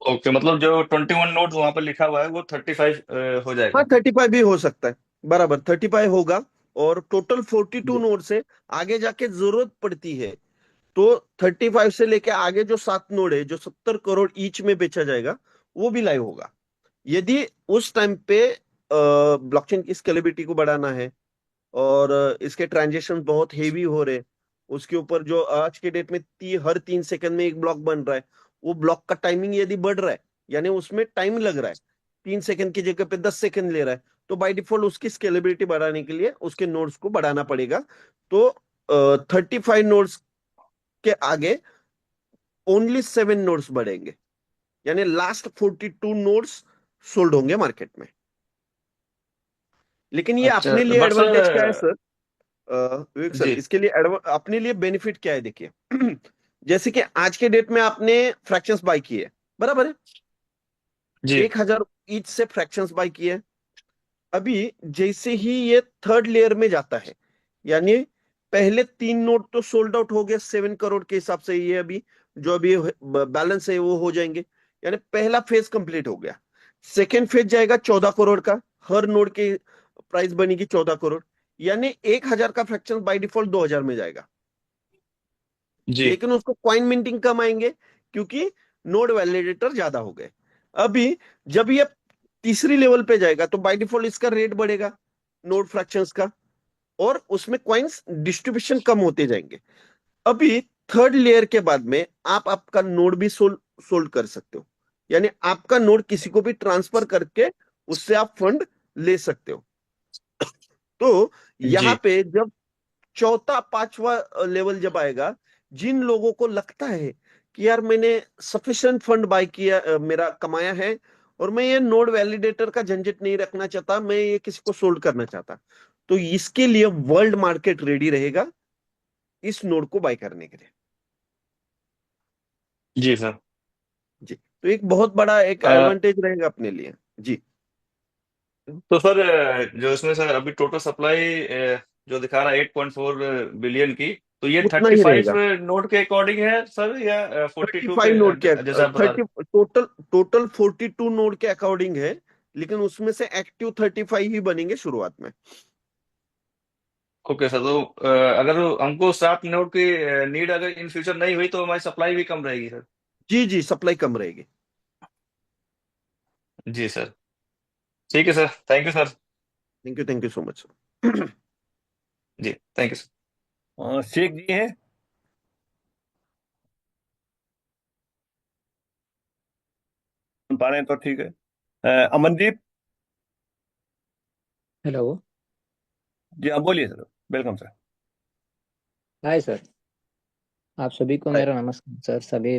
ओके, मतलब जो 21 नोट वहां पर लिखा हुआ है वो 35 हो हाँ, जाएगा। 35 भी हो सकता है। बराबर, 35 होगा। और टोटल 42 जी नोड से आगे जाके जरूरत पड़ती है तो 35 से लेके आगे जो 7 नोड है जो 70 करोड़ ईच में बेचा जाएगा, वो भी लाइव होगा। यदि उस टाइम पे ब्लॉकचेन की स्केलेबिलिटी को बढ़ाना है और इसके ट्रांजेक्शन बहुत हेवी हो रहे, उसके ऊपर जो आज के डेट में हर 3 सेकंड में एक ब्लॉक बन रहा है, वो ब्लॉक का टाइमिंग यदि बढ़ रहा है, यानी उसमें टाइम लग रहा है, 3 सेकंड की जगह पे 10 सेकंड ले रहा है, तो बाय डिफॉल्ट उसकी स्केलेबिलिटी बढ़ाने के लिए उसके नोड्स को बढ़ाना पड़ेगा। तो 35 नोड्स के आगे ओनली 7 नोड्स बढ़ेंगे, यानी लास्ट 42 नोड्स सोल्ड होंगे मार्केट में। लेकिन ये अच्छा, अपने लिए बट सर। एडवांटेज क्या है सर? विवेक सर, जी इसके लिए अपने लिए बेनिफिट क्या है देखिए। जैसे कि आज के डेट में आपने फ्रैक्शंस बाय किए, बराबर है, जी 1,000 ईच से फ्रैक्शंस बाय किए। अभी जैसे ही ये थर्ड लेयर में जाता है, यानी पहले 3 नोट तो सोल्ड आउट हो गया 7 करोड़ के हिसाब से, ये अभी जो अभी बैलेंस है वो हो जाएंगे, यानी पहला फेज कंप्लीट हो गया। सेकेंड फेज जाएगा 14 करोड़ का, हर नोड की प्राइस बनेगी 14 करोड़, यानी 1,000 का फ्रैक्शन बाय डिफॉल्ट 2,000 में जाएगा। जी लेकिन उसको कॉइन मिंटिंग कम आएंगे, क्योंकि नोड वैलिडेटर ज्यादा हो गए। अभी जब ये तीसरी लेवल पे जाएगा तो बाय डिफॉल्ट इसका रेट बढ़ेगा, नोड फ्रैक्शंस का, और उसमें कॉइन्स डिस्ट्रीब्यूशन कम होते जाएंगे। अभी थर्ड लेयर के बाद में आप आपका नोड भी सोल्ड कर सकते हो, यानी आपका नोड किसी को भी ट्रांसफर करके उससे आप फंड ले सकते हो। तो यहां जी पे जब चौथा पांचवा लेवल जब आएगा, जिन लोगों को लगता है कि यार मैंने सफिशिएंट फंड बाय किया, मेरा कमाया है, और मैं ये नोड वैलिडेटर का झंझट नहीं रखना चाहता, मैं ये किसी को सोल्ड करना चाहता, तो इसके लिए वर्ल्ड मार्केट रेडी रहेगा इस नोड को बाय करने के लिए। जी सर। जी, तो एक बहुत बड़ा एक एडवांटेज रहेगा अपने लिए। जी, तो सर, जो इसमें सर अभी टोटल सप्लाई जो दिखा रहा है 8.4 बिलियन की, तो ये उतना ही 35 रहेगा। नोट के अकॉर्डिंग है सर, या 42 35 के नोड के, जैसा आप बता 30 टोटल, 42 नोड के अकॉर्डिंग है, लेकिन उसमें से एक्टिव 35 ही बनेंगे शुरुआत में। रहे? ओके सर, तो अगर हमको 7 नोट की नीड अगर इन फ्यूचर नहीं हुई तो हमारी सप्लाई भी कम रहेगी सर? जी जी, सप्लाई कम रहेगी। जी सर। ठीक है sir, thank you sir. Thank you so much sir. जी thank you sir. Sheikh ji हैं? सुन पा रहे हैं तो ठीक है। अमनदीप हेलो। जी, हाँ बोलिए sir. Welcome sir. Hi sir. आप सभी को हाय। मेरा नमस्कार सर। सभी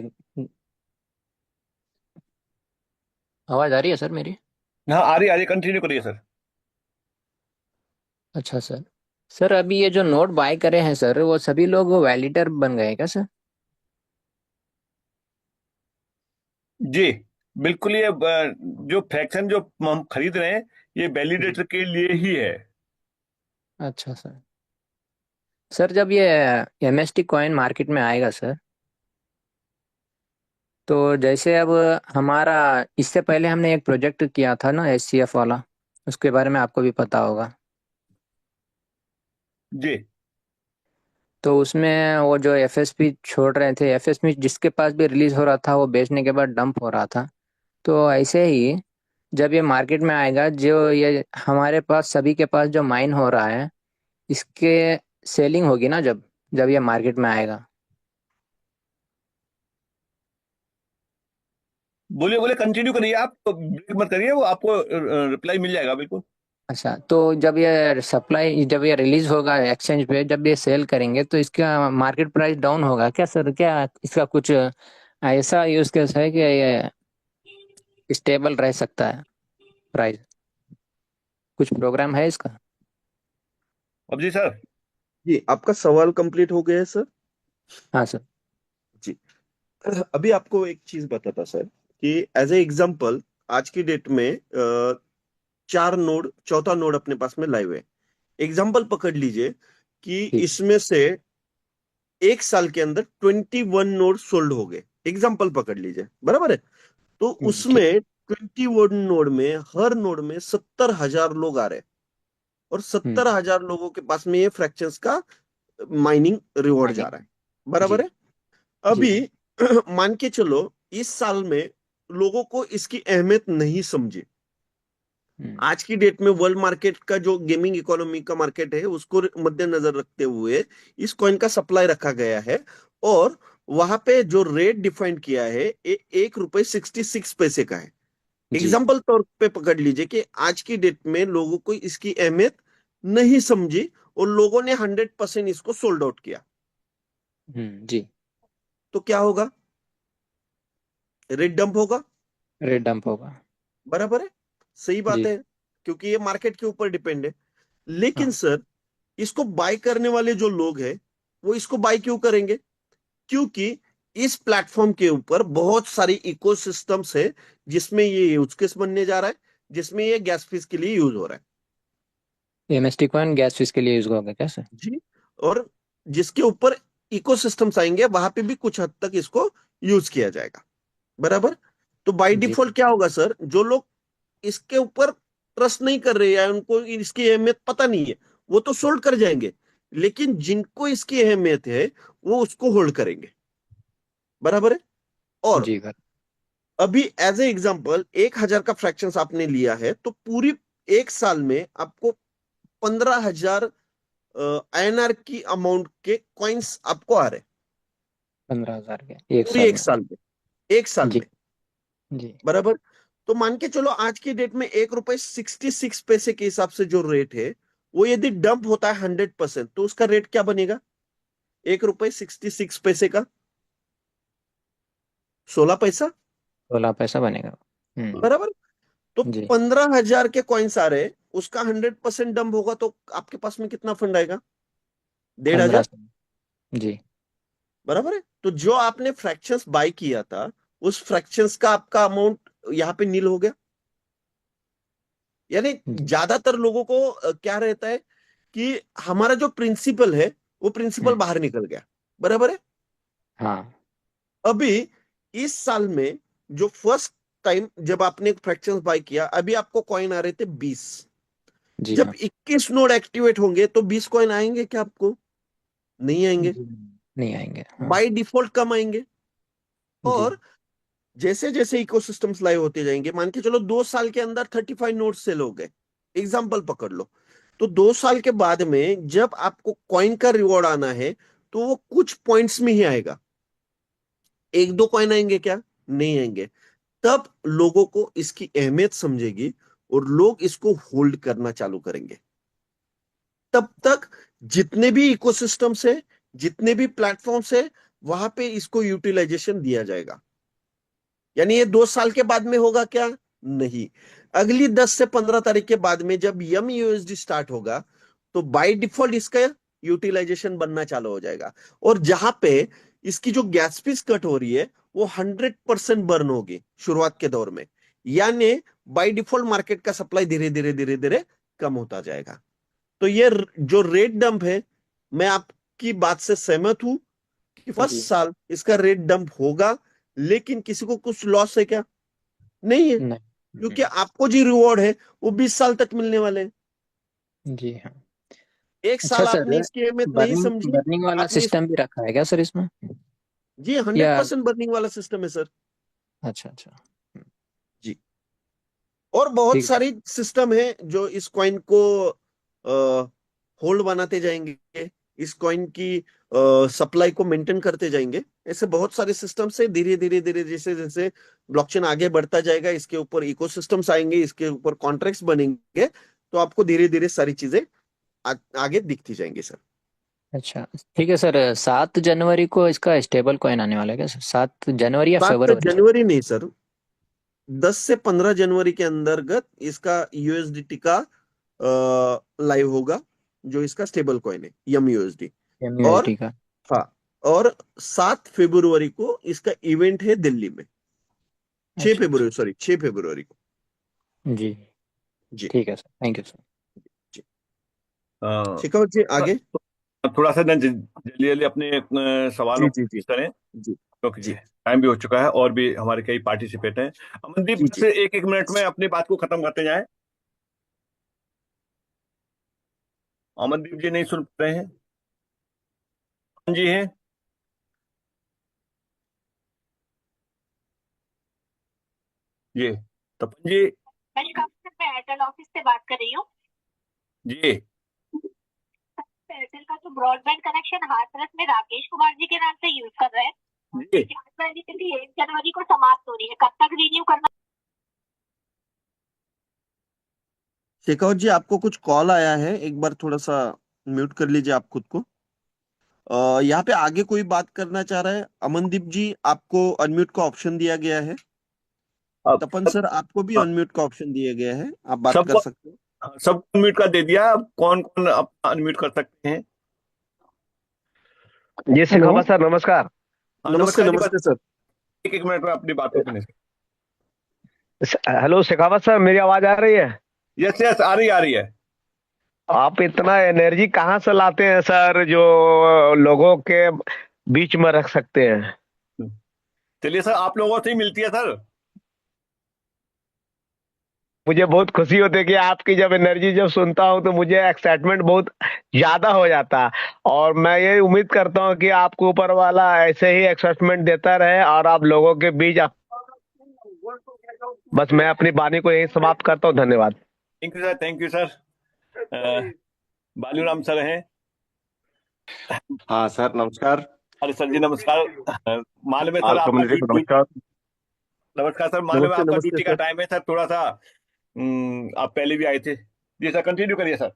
आवाज़ आ रही है सर मेरी? हाँ, आ रही कंटिन्यू करिए सर। अच्छा सर। सर अभी ये जो नोट बाय करे हैं सर, वो सभी लोग वैलिडेटर बन गए हैं क्या सर? जी बिल्कुल, ये जो फ्रैक्शन जो हम खरीद रहे हैं, ये जी। वैलिडेटर के लिए ही है। अच्छा सर। सर जब ये एमएसटी कॉइन मार्केट में आएगा सर, तो जैसे अब हमारा, इससे पहले हमने एक प्रोजेक्ट किया था ना एससीएफ वाला, उसके बारे में आपको भी पता होगा। जी तो उसमें वो जो एफएसपी छोड़ रहे थे, एफएसपी जिसके पास भी रिलीज हो रहा था वो बेचने के बाद डंप हो रहा था। तो ऐसे ही जब ये मार्केट में आएगा, जो ये हमारे पास सभी के पास जो माइन हो रहा है, इसके सेलिंग होगी ना जब जब ये मार्केट में आएगा। बोलिए बोलिए, कंटिन्यू करिए, आप ब्रेक मत करिए, वो आपको रिप्लाई मिल जाएगा बिल्कुल। अच्छा, तो जब ये रिलीज होगा एक्सचेंज पे, जब ये सेल करेंगे तो इसका मार्केट प्राइस डाउन होगा क्या सर? क्या इसका कुछ ऐसा यूज केस है कि ये स्टेबल रह सकता है प्राइस? कुछ प्रोग्राम है इसका? अब जी सर, जी, आपका सवाल कंप्लीट हो गया है सर। हाँ सर। जी, अभी आपको एक चीज बताता सर कि एज ए एग्जांपल आज की डेट में चार नोड, चौथा नोड अपने पास में लाइव है। एग्जांपल पकड़ लीजिए कि ठीक। इसमें से एक साल के अंदर 21 नोड सोल्ड हो गए। एग्जांपल पकड़ लीजिए, बराबर है। तो ठीक। उसमें 21 नोड में हर नोड में 70,000 लोग आ रहे हैं, और 70,000 लोगों के पास में ये फ्रैक्शंस का माइनिंग रिवॉर्ड जा माइनिंग। रहा है, बराबर जी। है। जी अभी हाँ। मान के चलो इस साल में लोगों को इसकी अहमियत नहीं समझी। हम्म, आज की डेट में वर्ल्ड मार्केट का जो गेमिंग इकोनॉमी का मार्केट है उसको मद्देनजर रखते हुए इस कॉइन का सप्लाई रखा गया है, और वहां पे जो रेट डिफाइन किया है ₹1.66 का है। जी। एग्जाम्पल तौर पे पकड़ लीजिए कि आज की डेट में लोगों को इसकी अहमियत नहीं समझी, और लोगों ने 100% इसको सोल्ड आउट किया। जी। तो क्या होगा? रेट डंप होगा, रेट डंप होगा। बराबर है। सही बात जी। है, क्योंकि ये मार्केट के ऊपर डिपेंड है। लेकिन हाँ। सर, इसको बाय करने वाले जो लोग हैं वो इसको बाय क्यों करेंगे? क्योंकि इस प्लेटफॉर्म के ऊपर बहुत सारी इकोसिस्टम्स है जिसमें ये यूज केस बनने जा रहा है, जिसमें ये गैस फीस के लिए यूज हो रहा है। एमएसटी कॉइन गैस फीस के लिए यूज होगा क्या सर? जी, और जिसके ऊपर इकोसिस्टम्स आएंगे वहां पे भी कुछ हद तक इसको यूज किया जाएगा, बराबर। तो बाय जी। डिफॉल्ट क्या होगा सर, जो लोग इसके ऊपर ट्रस्ट नहीं कर रहे हैं, उनको इसकी अहमियत पता नहीं है, वो तो सोल्ड कर जाएंगे। लेकिन जिनको इसकी अहमियत है वो उसको होल्ड करेंगे, बराबर है। और जी कर। अभी एज ए एग्जांपल 1,000 का फ्रैक्शंस आपने लिया है, तो पूरी एक साल में आपको 15,000 INR की अमाउंट के कॉइन्स आपको आ रहे हैं, 15,000 के एक पूरी साल एक में? साल में, एक साल जी। में, जी। बराबर। तो मान के चलो आज की डेट में ₹1.66 के हिसाब से जो रेट है, वो यदि डंप होता है 100%, तो उसका रेट क्या बनेगा? ₹1.66 का 16 पैसा, 16 पैसा बनेगा। बराबर। तो जी। 15,000 के कॉइन्स आ रहे हैं, उसका 100% डंप होगा तो आपके पास में कितना फंड आएगा? 1,500, 15। जी। बराबर है। तो जो आपने फ्रैक्शंस बाय किया था, उस फ्रैक्शंस का आपका अमाउंट यहाँ पे नील हो गया। यानी जी। ज्यादातर लोगों को क्या रहता है कि हमारा जो प्रिंसिपल है वो प्रिंसिपल हम्म, बाहर निकल गया, बराबर है। हाँ। अभी इस साल में जो फर्स्ट टाइम जब आपने फ्रैक्शंस बाय किया, अभी आपको कॉइन आ रहे थे 20। जी जब हाँ। 21 नोड एक्टिवेट होंगे तो 20 कॉइन आएंगे क्या आपको? नहीं आएंगे, जी। नहीं आएंगे, हाँ। बाय डिफॉल्ट कम आएंगे। जी। और जैसे जैसे इकोसिस्टम्स लाइव होते जाएंगे, मान के चलो 2 साल के अंदर 35 नोड सेल हो गए, एग्जाम्पल पकड़ लो। तो 2 साल के बाद में जब आपको कॉइन का रिवॉर्ड आना है, तो वो कुछ पॉइंट्स में ही आएगा। एक दो कॉइन आएंगे क्या? नहीं आएंगे। तब लोगों को इसकी अहमियत समझेगी और लोग इसको होल्ड करना चालू करेंगे। तब तक जितने भी इकोसिस्टम्स है, जितने भी प्लेटफॉर्म्स है, वहां पे इसको यूटिलाइजेशन दिया जाएगा। यानी ये 2 साल के बाद में होगा क्या? नहीं, अगली 10 से 15 तारीख के बाद में जब यम यूएसडी स्टार्ट होगा, तो बाय डिफॉल्ट इसका यूटिलाइजेशन बनना चालू हो जाएगा। और जहां पे इसकी जो गैस फीस कट हो रही है वो 100% बर्न होगी शुरुआत के दौर में। यानी बाय डिफॉल्ट मार्केट का सप्लाई धीरे धीरे धीरे धीरे कम होता जाएगा। तो ये जो रेट डंप है, मैं आपकी बात से सहमत हूं कि फर्स्ट जी। साल इसका रेट डंप होगा। लेकिन किसी को कुछ लॉस है क्या? नहीं है, नहीं। क्योंकि आपको जो रिवॉर्ड है वो 20 साल तक मिलने वाले हैं। जी हाँ। एक अच्छा साल सर, आपने इसकी अहमियत नहीं बर्निंग समझी, बर्निंग वाला आपने सिस्टम भी रखा है क्या सर इसमें? जी, हंड्रेड या? परसेंट बर्निंग वाला सिस्टम है सर। अच्छा अच्छा। जी, और बहुत ठीक है। सारी सिस्टम है जो इस कॉइन को होल्ड बनाते जाएंगे, इस कॉइन की सप्लाई को मेंटेन करते जाएंगे। ऐसे बहुत सारे सिस्टम से धीरे धीरे धीरे जैसे जैसे ब्लॉकचेन आगे बढ़ता जाएगा, इसके ऊपर इकोसिस्टम्स आएंगे, इसके ऊपर कॉन्ट्रैक्ट्स बनेंगे, तो आपको धीरे धीरे सारी चीजें आगे दिखती जाएंगी सर। अच्छा ठीक है सर। 7 जनवरी को इसका स्टेबल कॉइन आने वाला है क्या सर? 7 जनवरी या 7 फरवरी? जनवरी नहीं सर, 10 से 15 जनवरी के अंतर्गत इसका यूएसडीटी का लाइव होगा, जो इसका स्टेबल कॉइन है YMUSD। और MUSD का? हाँ, और 7 फरवरी को इसका इवेंट है दिल्ली में। 6 अच्छा फरवरी, सॉरी 6 फरवरी को। जी जी ठीक है सर, थैंक यू सर। जी अ, शेखावत जी आगे। थोड़ा सा ना जल्दी जल्दी अपने जी सवालों जी को जी करें, जी क्योंकि जी टाइम भी हो चुका है और भी हमारे कई पार्टिसिपेट हैं। अमनदीप जी बस जी। एक एक मिनट में अपनी बात को खत्म करते जाएं। अमनदीप जी नहीं सुन पा रहे हैं? हाँ जी हैं। ये तपन जी। मैं एयरटेल ऑफिस से बात कर रही हूँ। जी एयरटेल का जो ब्रॉडबैंड कनेक्शन हाथरस में राकेश कुमार जी के नाम से यूज कर रहे हैं, जी वैलिडिटी 1 जनवरी को समाप्त हो रही है, कब तक रिन्यू करना? शेखावत जी आपको कुछ कॉल आया है, एक बार थोड़ा सा म्यूट कर लीजिए आप खुद को। यहाँ पे आगे कोई बात करना चाह रहा है? अमनदीप जी आपको अनम्यूट का ऑप्शन दिया गया है। अब तपन सर आपको भी अनम्यूट का ऑप्शन दिया गया है, आप बात कर सबको सकते हो। सबको अनम्यूट कर दे दिया। अब कौन कौन अपना अनम्यूट कर सकते हैं? जी हेलो, शेखावत सर नमस्कार। हाँ नमस्ते नमस्कार जी, बस नमस्ते सर। एक एक मिनट में अपनी बात को फिनिश। हेलो शेखावत सर, मेरी आवाज आ रही है? यस यस, आ रही है। आप इतना एनर्जी कहाँ से लाते हैं सर, जो लोगों के बीच में रख सकते हैं? चलिए सर, आप लोगों से ही मिलती है सर। मुझे बहुत खुशी होती है कि आपकी जब एनर्जी जब सुनता हूँ तो मुझे एक्साइटमेंट बहुत ज्यादा हो जाता है। और मैं ये उम्मीद करता हूँ कि आपको ऊपर वाला ऐसे ही एक्साइटमेंट देता रहे और आप लोगों के बीच बस मैं अपनी वाणी को यही समाप्त करता हूँ। धन्यवाद। Thank you sir, thank you sir. Baluram sir हैं। हाँ सर नमस्कार। अरे सर जी नमस्कार। मालूम है सर ऑल आपका कम्युनिटी को ड्यूटी। नमस्कार। नमस्कार सर, मालूम है नमस्ते आपका नमस्ते ड्यूटी का सर। टाइम है सर, थोड़ा सा आप पहले भी आए थे। जी सर, कंटिन्यू करिए सर।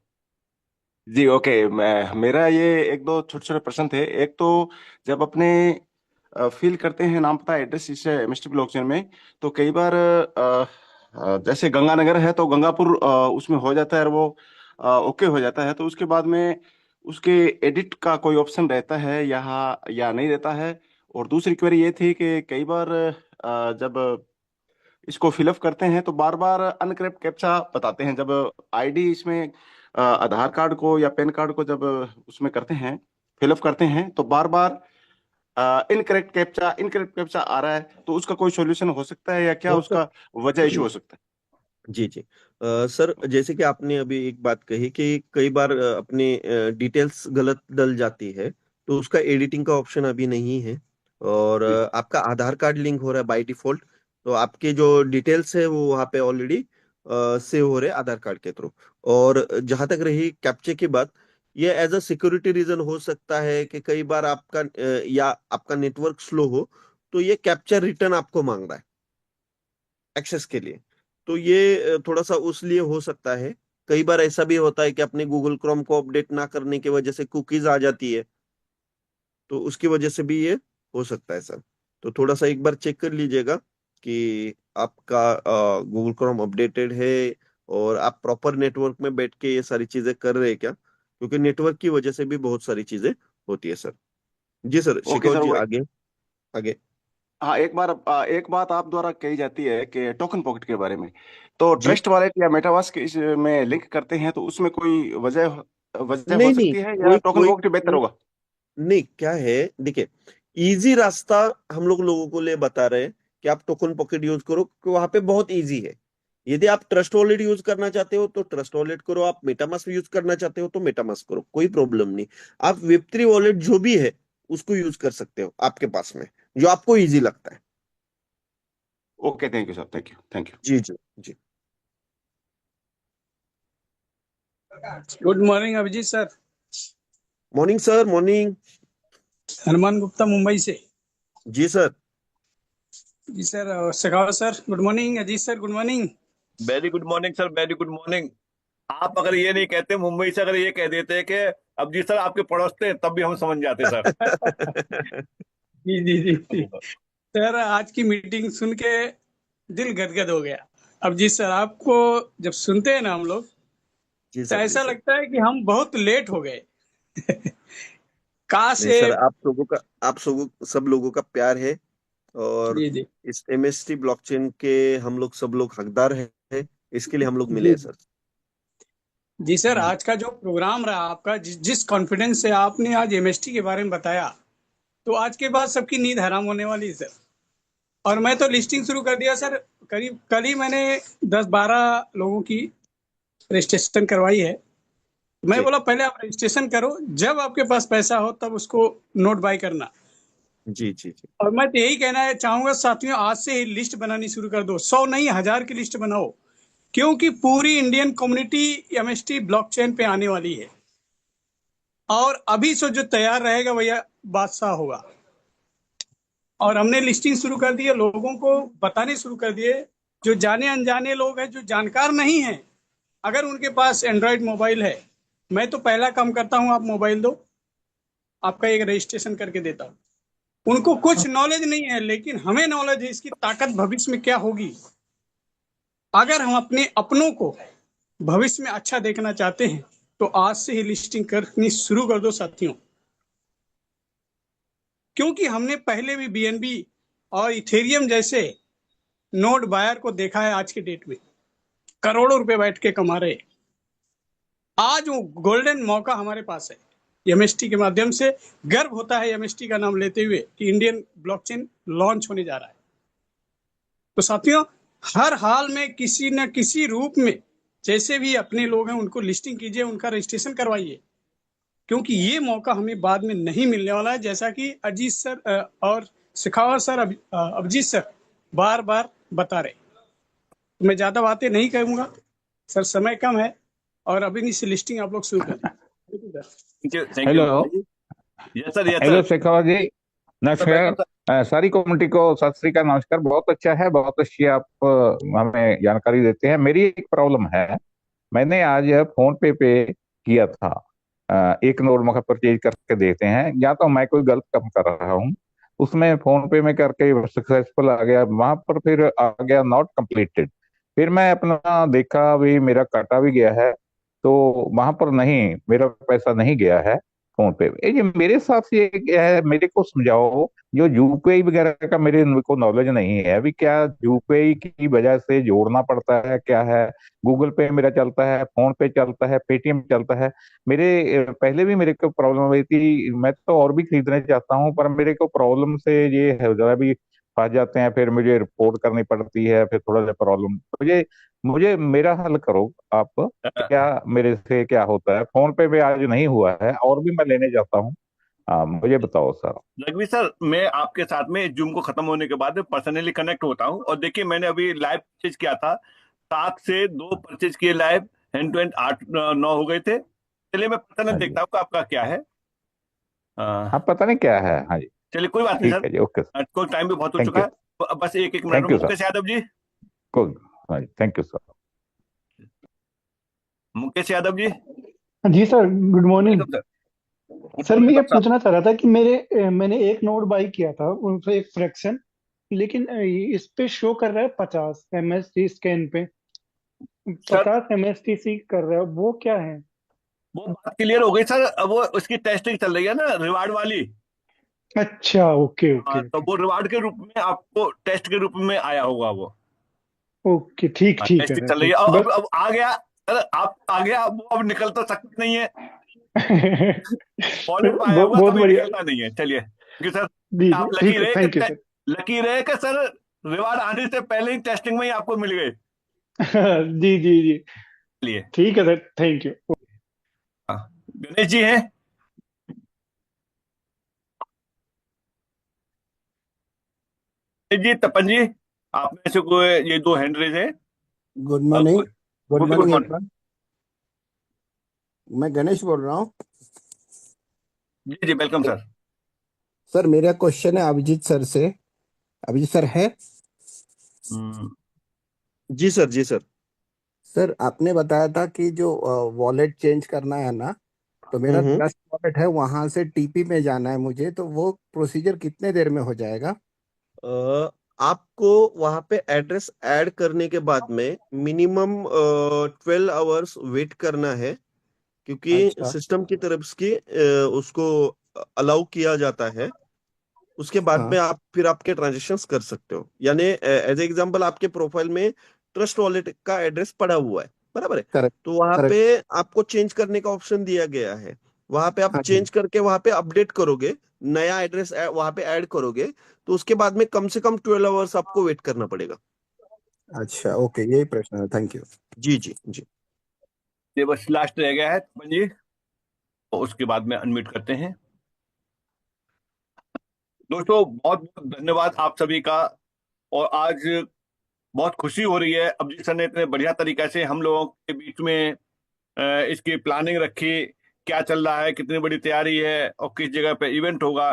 जी ओके, मेरा ये एक दो छोटे छोटे प्रश्न थे। एक तो जब अपने फिल करते हैं नाम पता एड्रेस इस एमएसटी ब्लॉकचेन में, तो कई बार जैसे गंगानगर है तो गंगापुर उसमें हो जाता है और वो ओके हो जाता है, तो उसके बाद में उसके एडिट का कोई ऑप्शन रहता है यहाँ या नहीं रहता है? और दूसरी क्वेरी ये थी कि कई बार जब इसको फिलअप करते हैं तो बार बार अनकरेक्ट कैप्चा बताते हैं। जब आईडी इसमें आधार कार्ड को या पैन कार्ड को जब उसमें करते हैं, फिलअप करते हैं, तो बार बार इनकरेक्ट कैप्चा आ रहा है, तो उसका कोई सॉल्यूशन हो सकता है या क्या हो उसका वजह इशू हो सकता है? जी जी। सर जैसे कि आपने अभी एक बात कही कि कई बार अपने डिटेल्स गलत डल जाती है, तो उसका एडिटिंग का ऑप्शन अभी नहीं है। और जी आपका आधार कार्ड लिंक हो रहा है बाय डिफॉल्ट, तो आपके जो डिटेल्स है वो वहाँ पे ऑलरेडी सेव हो रहे हैं आधार कार्ड के थ्रू। और जहां तक रही कैप्चे की बात, ये एज अ सिक्योरिटी रीजन हो सकता है कि कई बार आपका या आपका नेटवर्क स्लो हो, तो ये कैप्चर रिटर्न आपको मांग रहा है एक्सेस के लिए। तो ये थोड़ा सा उस लिए हो सकता है। कई बार ऐसा भी होता है कि अपने गूगल क्रोम को अपडेट ना करने की वजह से कुकीज आ जाती है, तो उसकी वजह से भी ये हो सकता है सर। तो थोड़ा सा एक बार चेक कर लीजिएगा कि आपका गूगल क्रोम अपडेटेड है और आप प्रॉपर नेटवर्क में बैठ के ये सारी चीजें कर रहे हैं क्या, क्योंकि नेटवर्क की वजह से भी बहुत सारी चीजें होती है सर। जी सर, ओके शेखावत सर। जी वो आगे आगे। हाँ, एक बात आप द्वारा कही जाती है कि टोकन पॉकेट के बारे में, तो जी ट्रस्ट वॉलेट या मेटामास्क में लिंक करते हैं तो उसमें कोई वजह वजह हो नहीं नहीं, सकती है या कोई टोकन कोई पॉकेट बेहतर होगा? नहीं, क्या है, देखिए, इजी रास्ता हम लोगों को लिए बता रहे हैं कि आप टोकन पॉकेट यूज करो, कि वहां पे बहुत इजी है। यदि आप ट्रस्ट वॉलेट यूज करना चाहते हो तो ट्रस्ट वॉलेट करो, आप मेटामास्क यूज करना चाहते हो तो मेटामास्क करो, कोई प्रॉब्लम नहीं। आप वेब3 वॉलेट जो भी है उसको यूज कर सकते हो आपके पास में, जो आपको इजी लगता है। Okay, thank you sir, thank you, thank you. जी जी जी। Good morning Abhijeet sir. Morning sir, morning. Hanuman Gupta Mumbai से। जी सर। जी sir. Shekhawat sir good morning. Ajit sir good morning. Very good morning sir, very good morning. आप अगर ये नहीं कहते, मुंबई से अगर ये कह देते कि अब जी सर आपके पड़ोस थे, तब भी हम समझ जाते सर। जी जी जी जी सर, आज की मीटिंग सुन के दिल गदगद हो गया। अब जी सर, आपको जब सुनते हैं ना हम लोग, जी तो सर, जी ऐसा सर। लगता है कि हम बहुत लेट हो गए। काश नहीं ये। सर, सब लोगों का प्यार है, और जी जी इस एमएसटी ब्लॉकचेन के हम लोग सब लोग हकदार हैं, इसके लिए हम लोग मिले जी हैं जी सर। जी सर, आज का जो प्रोग्राम रहा आपका, जिस कॉन्फिडेंस से आपने आज एमएसटी के बारे में बताया, तो आज के बाद सबकी नींद हराम होने वाली है सर। और मैं तो लिस्टिंग शुरू कर दिया सर। करीब कल ही मैंने 10-12 लोगों की रजिस्ट्रेशन करवाई है। मैं जी बोला पहले आप रजिस्ट्रेशन करो, जब आपके पास पैसा हो तब उसको नोट बाय करना। जी जी जी और मैं तो यही कहना है चाहूंगा साथियों, आज से ही लिस्ट बनानी शुरू कर दो। 100 नहीं, 1000 की लिस्ट बनाओ, क्योंकि पूरी इंडियन कम्युनिटी एमएसटी ब्लॉकचेन पे आने वाली है। और अभी से जो तैयार रहेगा भैया बादशाह होगा। और हमने लिस्टिंग शुरू कर दी है, लोगों को बताने शुरू कर दिए। जो जाने अनजाने लोग हैं, जो जानकार नहीं हैं, अगर उनके पास एंड्रॉयड मोबाइल है, मैं तो पहला काम करता हूं, आप मोबाइल दो, आपका एक रजिस्ट्रेशन करके देता हूं। उनको कुछ नॉलेज नहीं है, लेकिन हमें नॉलेज है इसकी ताकत भविष्य में क्या होगी। अगर हम अपने अपनों को भविष्य में अच्छा देखना चाहते हैं, तो आज से ही लिस्टिंग करनी शुरू कर दो साथियों। क्योंकि हमने पहले भी बीएनबी और इथेरियम जैसे नोड बायर को देखा है, आज के डेट में करोड़ों रुपए बैठ के कमा रहे। आज वो गोल्डन मौका हमारे पास है। एमएसटी के माध्यम से गर्व होता है एमएसटी का नाम लेते हुए कि इंडियन ब्लॉकचेन लॉन्च होने जा रहा है। तो साथियों, हर हाल में किसी न किसी रूप में जैसे भी अपने लोग हैं उनको लिस्टिंग कीजिए, उनका रजिस्ट्रेशन करवाइए, क्योंकि ये मौका हमें बाद में नहीं मिलने वाला है। जैसा कि अजीत सर और शेखावत सर, अभिजीत सर बार बार बता रहे। तो मैं ज्यादा बातें नहीं करूंगा सर, समय कम है। और अभी से लिस्टिंग आप लोग शुरू करें। Thank you, thank you hello. Gupta ji. Yes sir, yes hello sir. Shekhawat ji, sir welcome sir. नमस्कार। सारी कम्युनिटी को सत श्री अकाल, नमस्कार। बहुत अच्छा है, बहुत अच्छी आप हमें जानकारी देते हैं। मेरी एक प्रॉब्लम है, मैंने आज फोन पे किया था। एक नोट मका परचेज करके देते हैं, या तो मैं कोई गलत काम कर रहा हूँ। उसमें फोन पे में करके सक्सेसफुल आ गया, वहां पर फिर आ गया नॉट कंप्लीटेड। फिर मैं अपना देखा, भी मेरा काटा भी गया है, तो वहां पर नहीं, मेरा पैसा नहीं गया है फोन पे। ये मेरे साथ ये क्या है, मेरे को समझाओ। जो यूपीआई वगैरह का मेरे को नॉलेज नहीं है, अभी क्या यूपीआई की वजह से जोड़ना पड़ता है, क्या है? गूगल पे मेरा चलता है, फोन पे चलता है, पेटीएम चलता है। पहले भी मेरे को प्रॉब्लम हुई थी, मैं तो और भी खरीदना चाहता हूँ, पर मेरे को प्रॉब्लम से ये है, जरा भी फंस जाते हैं, फिर मुझे रिपोर्ट करनी पड़ती है, फिर थोड़ा सा प्रॉब्लम। मुझे मुझे मेरा हल करो आप। क्या मेरे से क्या होता है? फोन पे आज नहीं हुआ है, और भी मैं लेने जाता हूँ। मुझे बताओ सर। रघुवीर सर, मैं आपके साथ में जूम को खत्म होने के बाद पर्सनली कनेक्ट होता हूँ। और देखिए, मैंने अभी लाइव परचेज किया था, 7 से 2 परचेज किए लाइव, हैंड टू हैंड 8-9 हो गए थे। चलिए मैं पर्सनल हाँ जी। देखता हूँ कि आपका क्या है। हाँ, पता नहीं क्या है। हाँ जी। चलिए कोई बात नहीं ठीक सर, है जी, ओके सर। कोई टाइम भी बहुत हो थैंक चुका यू। है। तो अब बस एक एक मिनट में, thank you sir. Mukesh Yadav ji. कोई। हाँ जी, thank you sir. Mukesh Yadav ji, जी sir, good morning. Welcome sir. Good sir, मैं मॉर्निंग ये डॉक्टर साहब। पूछना चाह रहा था कि मैंने एक नोट बाई किया था, उनसे एक फ्रैक्शन, लेकिन इस पे शो कर रहा है 50 एमएसटी स्कैन पे। सर 50 एमएसटीसी कर रहा है, वो क्या है? वो बात क्लियर हो गई सर। अब वो उसकी टेस्टिंग चल रही है ना, रिवार्ड वाली। अच्छा, ओके हाँ, ओके तो ओके। वो रिवार्ड के रूप में आपको टेस्ट के रूप में आया होगा वो। ओके, ठीक हाँ, ठीक है टेस्टिंग सर, चल रही है। ठीक अब आ गया सर, आप आ गया। अब निकल तो सकते नहीं है, वॉलेट में आया होगा बहुत कभी बढ़िया। निकलता नहीं है। चलिए, क्योंकि सर जी जी, आप लकी ठीक है, रहे थैंक यू कि सर। सर रिवार्ड आने से पहले ही टेस्टिंग में ही आपको मिल गए। जी जी जी, चलिए। ठीक है सर, थैंक यू। हाँ, गणेश जी हैं? गणेश जी, तपन जी, आप में से कोई? ये 2 हैंड रेज है। Good morning. Good good morning morning. Everyone. मैं गणेश बोल रहा हूँ। जी जी, वेलकम सर। सर, मेरा क्वेश्चन है अभिजीत सर से। अभिजीत सर है? जी सर, जी सर। सर आपने बताया था कि जो वॉलेट चेंज करना है ना, तो मेरा हम्म। ट्रस्ट वॉलेट है, वहां से टीपी में जाना है मुझे, तो वो प्रोसीजर कितने देर में हो जाएगा? आपको वहां पे एड्रेस ऐड करने के बाद में मिनिमम 12 आवर्स वेट करना है, क्योंकि अच्छा। सिस्टम की तरफ से उसको अलाउ किया जाता है। उसके बाद हाँ। में आप फिर आपके ट्रांजेक्शन्स कर सकते हो। यानी एज एग्जांपल आपके प्रोफाइल में ट्रस्ट वॉलेट का एड्रेस पड़ा हुआ है, बराबर है, करेक्ट। तो वहां पे करेक्ट। आपको चेंज करने का ऑप्शन दिया गया है। वहां पे आप हाँ जी। चेंज करके वहां पे अपडेट करोगे, नया एड्रेस वहां पे ऐड करोगे, तो उसके बाद में कम से कम 12 आवर्स आपको वेट करना पड़ेगा। अच्छा, ओके, यही प्रश्न है। Thank you. जी जी जी। ये बस लास्ट रह गया है जी, तो उसके बाद में अनम्यूट करते हैं। दोस्तों बहुत बहुत धन्यवाद आप सभी का। और आज बहुत खुशी हो रही है, अभिजीत सर ने इतने बढ़िया तरीके से हम लोगों के बीच में इसकी प्लानिंग रखी, क्या चल रहा है, कितनी बड़ी तैयारी है और किस जगह पे इवेंट होगा।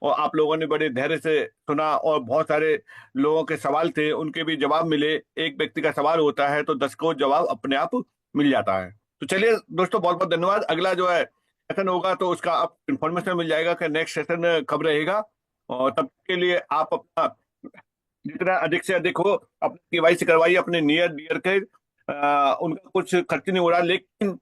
और आप लोगों ने बड़े धैर्य से सुना और बहुत सारे लोगों के सवाल थे, उनके भी जवाब मिले। एक व्यक्ति का सवाल होता है तो 10 को जवाब अपने आप मिल जाता है। तो चलिए दोस्तों, बहुत बहुत धन्यवाद। अगला जो है सेशन होगा तो उसका आप इंफॉर्मेशन मिल जाएगा कि नेक्स्ट सेशन कब रहेगा। और तब के लिए आप अपना जितना अधिक से अधिक हो अपने केवाईसी करवाइए, अपने नियर डियर के उनका कुछ खर्च नहीं हो रहा, लेकिन